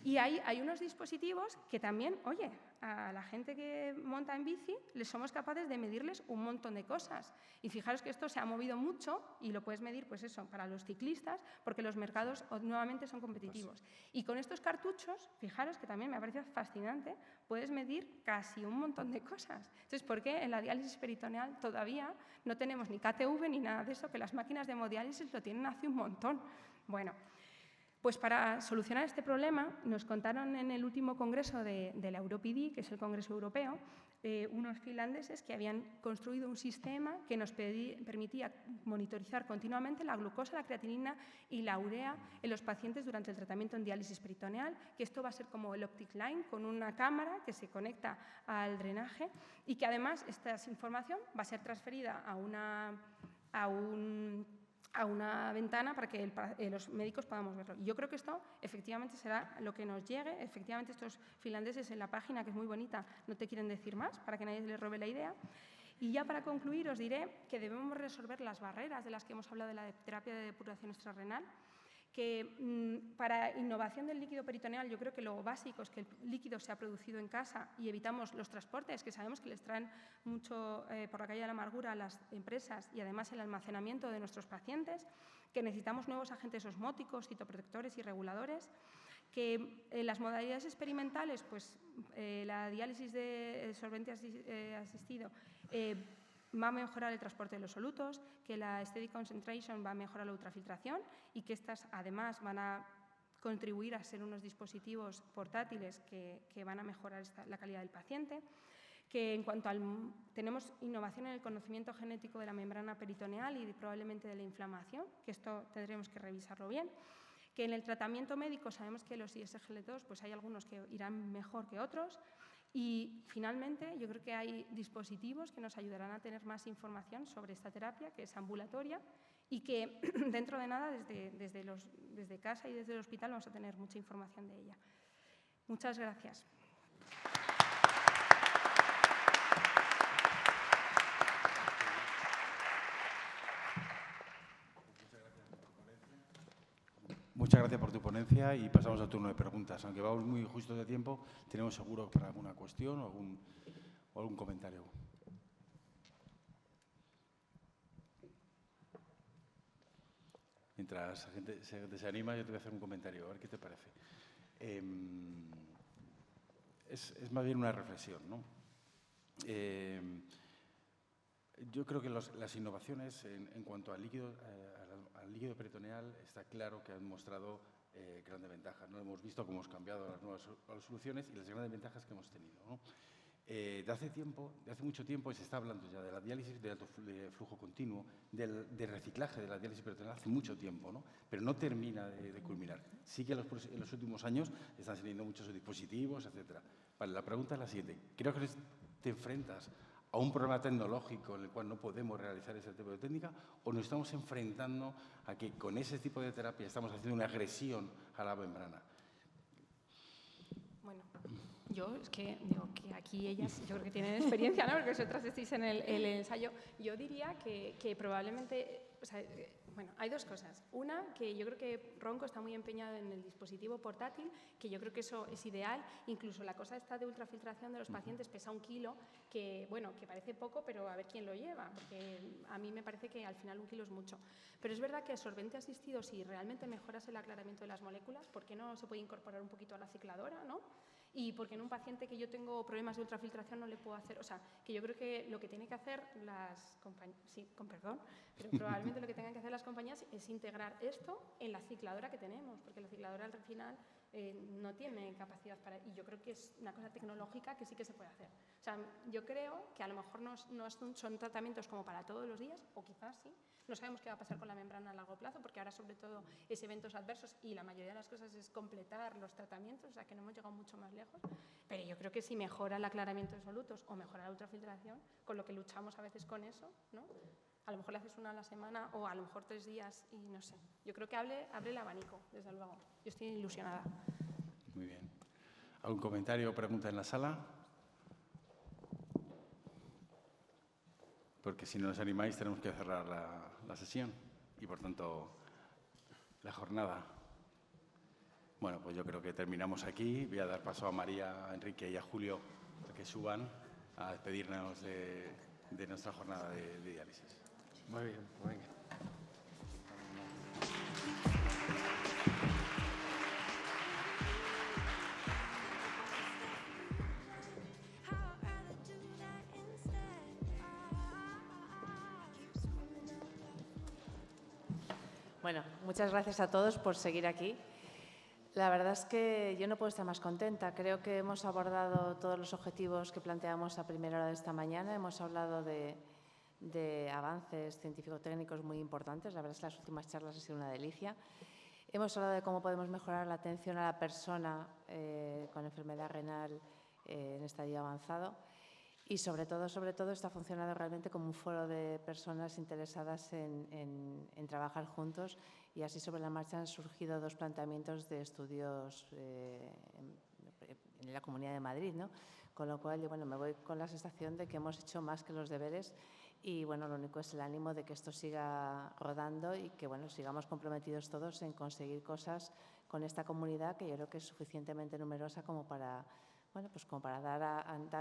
S5: Y hay unos dispositivos que también, oye, a la gente que monta en bici les somos capaces de medirles un montón de cosas. Y fijaros que esto se ha movido mucho y lo puedes medir, pues eso, para los ciclistas, porque los mercados nuevamente son competitivos. Y con estos cartuchos, fijaros que también me ha parecido fascinante, puedes medir casi un montón de cosas. Entonces, ¿por qué en la diálisis peritoneal todavía no tenemos ni KTV ni nada de eso, que las máquinas de hemodiálisis lo tienen hace un montón? Bueno, Pues para solucionar este problema nos contaron en el último congreso de la EuroPD, que es el Congreso Europeo, unos finlandeses que habían construido un sistema que nos permitía monitorizar continuamente la glucosa, la creatinina y la urea en los pacientes durante el tratamiento en diálisis peritoneal, que esto va a ser como el Optic Line, con una cámara que se conecta al drenaje y que además esta información va a ser transferida a una ventana para que los médicos podamos verlo. Yo creo que esto efectivamente será lo que nos llegue. Efectivamente, estos finlandeses en la página, que es muy bonita, no te quieren decir más para que nadie les robe la idea. Y ya para concluir os diré que debemos resolver las barreras de las que hemos hablado de la terapia de depuración extrarrenal, que para innovación del líquido peritoneal yo creo que lo básico es que el líquido sea producido en casa y evitamos los transportes, que sabemos que les traen mucho por la calle de la amargura a las empresas, y además el almacenamiento de nuestros pacientes, que necesitamos nuevos agentes osmóticos, citoprotectores y reguladores, que en las modalidades experimentales, pues la diálisis de solvente asistido va a mejorar el transporte de los solutos, que la steady concentration va a mejorar la ultrafiltración y que estas además van a contribuir a ser unos dispositivos portátiles que van a mejorar la calidad del paciente, que en cuanto tenemos innovación en el conocimiento genético de la membrana peritoneal y probablemente de la inflamación, que esto tendremos que revisarlo bien, que en el tratamiento médico sabemos que los ISGLT2 pues hay algunos que irán mejor que otros. Y finalmente, yo creo que hay dispositivos que nos ayudarán a tener más información sobre esta terapia, que es ambulatoria, y que dentro de nada, desde casa y desde el hospital, vamos a tener mucha información de ella. Muchas gracias.
S4: Muchas gracias por tu ponencia y pasamos al turno de preguntas. Aunque vamos muy justos de tiempo, tenemos seguro para alguna cuestión o algún comentario. Mientras la gente se anima, yo te voy a hacer un comentario, a ver qué te parece. Es más bien una reflexión, ¿no? Yo creo que las innovaciones en cuanto al líquido peritoneal está claro que han mostrado grandes ventajas, ¿no? Hemos visto cómo hemos cambiado las nuevas soluciones y las grandes ventajas que hemos tenido, ¿no? De hace mucho tiempo se está hablando ya de la diálisis de alto flujo continuo, de reciclaje de la diálisis peritoneal hace mucho tiempo, ¿no? Pero no termina de culminar. Sí que en los últimos años están saliendo muchos dispositivos, etcétera. Vale, la pregunta es la siguiente. Creo que te enfrentas a un problema tecnológico en el cual no podemos realizar ese tipo de técnica, o nos estamos enfrentando a que con ese tipo de terapia estamos haciendo una agresión a la membrana.
S5: Bueno, yo es que digo que aquí ellas yo creo que tienen experiencia, ¿no? Porque vosotras estáis en el ensayo. Yo diría que probablemente, o sea, bueno, hay dos cosas. Una, que yo creo que Ronco está muy empeñado en el dispositivo portátil, que yo creo que eso es ideal. Incluso la cosa esta de ultrafiltración de los pacientes pesa 1 kilo, que bueno, que parece poco, pero a ver quién lo lleva, porque a mí me parece que al final 1 kilo es mucho. Pero es verdad que el solvente asistido, si realmente mejoras el aclaramiento de las moléculas, ¿por qué no se puede incorporar un poquito a la cicladora, ¿no? Y porque en un paciente que yo tengo problemas de ultrafiltración no le puedo hacer, o sea, que yo creo que lo que tienen que hacer las compañías, sí, con perdón, pero probablemente lo que tengan que hacer las compañías es integrar esto en la cicladora que tenemos, porque la cicladora al final no tiene capacidad para, y yo creo que es una cosa tecnológica que sí que se puede hacer. O sea, yo creo que a lo mejor no son tratamientos como para todos los días, o quizás sí. No sabemos qué va a pasar con la membrana a largo plazo, porque ahora sobre todo es eventos adversos y la mayoría de las cosas es completar los tratamientos, o sea que no hemos llegado mucho más lejos. Pero yo creo que si mejora el aclaramiento de solutos o mejora la ultrafiltración, con lo que luchamos a veces con eso, ¿no? A lo mejor le haces una a la semana o a lo mejor 3 días y no sé. Yo creo que abre el abanico, desde luego. Yo estoy ilusionada.
S4: Muy bien. ¿Algún comentario o pregunta en la sala? Porque si no os animáis tenemos que cerrar la sesión y, por tanto, la jornada. Bueno, pues yo creo que terminamos aquí. Voy a dar paso a María, a Enrique y a Julio para que suban a despedirnos de nuestra jornada de diálisis.
S1: Muy bien, muy bien.
S6: Bueno, muchas gracias a todos por seguir aquí. La verdad es que yo no puedo estar más contenta. Creo que hemos abordado todos los objetivos que planteamos a primera hora de esta mañana. Hemos hablado de avances científico-técnicos muy importantes. La verdad es que las últimas charlas han sido una delicia. Hemos hablado de cómo podemos mejorar la atención a la persona con enfermedad renal en estadio avanzado. Y sobre todo, esto ha funcionado realmente como un foro de personas interesadas en trabajar juntos, y así sobre la marcha han surgido 2 planteamientos de estudios en la Comunidad de Madrid, ¿no? Con lo cual, yo me voy con la sensación de que hemos hecho más que los deberes y lo único es el ánimo de que esto siga rodando y que sigamos comprometidos todos en conseguir cosas con esta comunidad, que yo creo que es suficientemente numerosa como para como para dar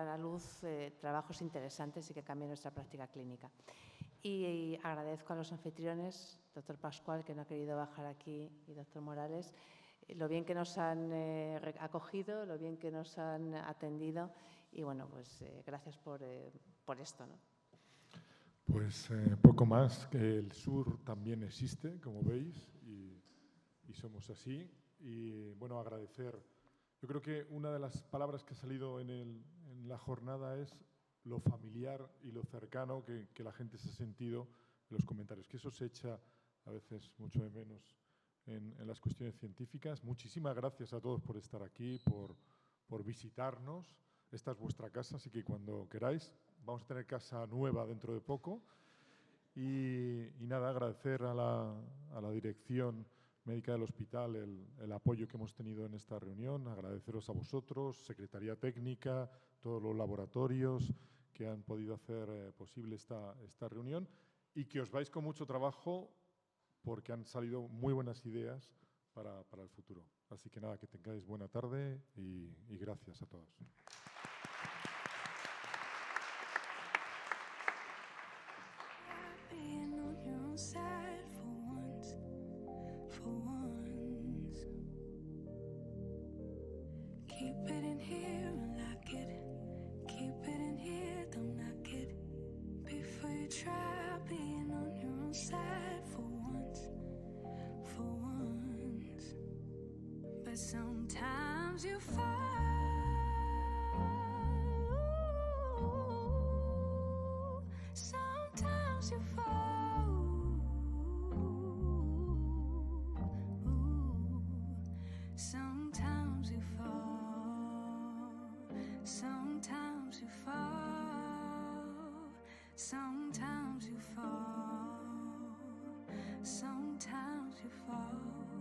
S6: a luz trabajos interesantes y que cambien nuestra práctica clínica. Y agradezco a los anfitriones, doctor Pascual, que no ha querido bajar aquí, y doctor Morales, lo bien que nos han acogido, lo bien que nos han atendido y gracias por esto, ¿no?
S7: Pues poco más, que el sur también existe, como veis, y somos así. Y agradecer. Yo creo que una de las palabras que ha salido en la jornada es lo familiar y lo cercano que la gente se ha sentido en los comentarios, que eso se echa a veces mucho de menos en las cuestiones científicas. Muchísimas gracias a todos por estar aquí, por visitarnos. Esta es vuestra casa, así que cuando queráis, vamos a tener casa nueva dentro de poco. Y nada, agradecer a la dirección médica del hospital el apoyo que hemos tenido en esta reunión, agradeceros a vosotros, Secretaría Técnica, todos los laboratorios que han podido hacer posible esta reunión, y que os vais con mucho trabajo porque han salido muy buenas ideas para el futuro. Así que nada, que tengáis buena tarde y gracias a todos.
S8: Keep it in here and lock it. Keep it in here, don't knock it. Before you try being on your own side for once. But sometimes you fall. Sometimes you fall. Sometimes you fall. Sometimes you fall. Sometimes you fall. Sometimes you fall.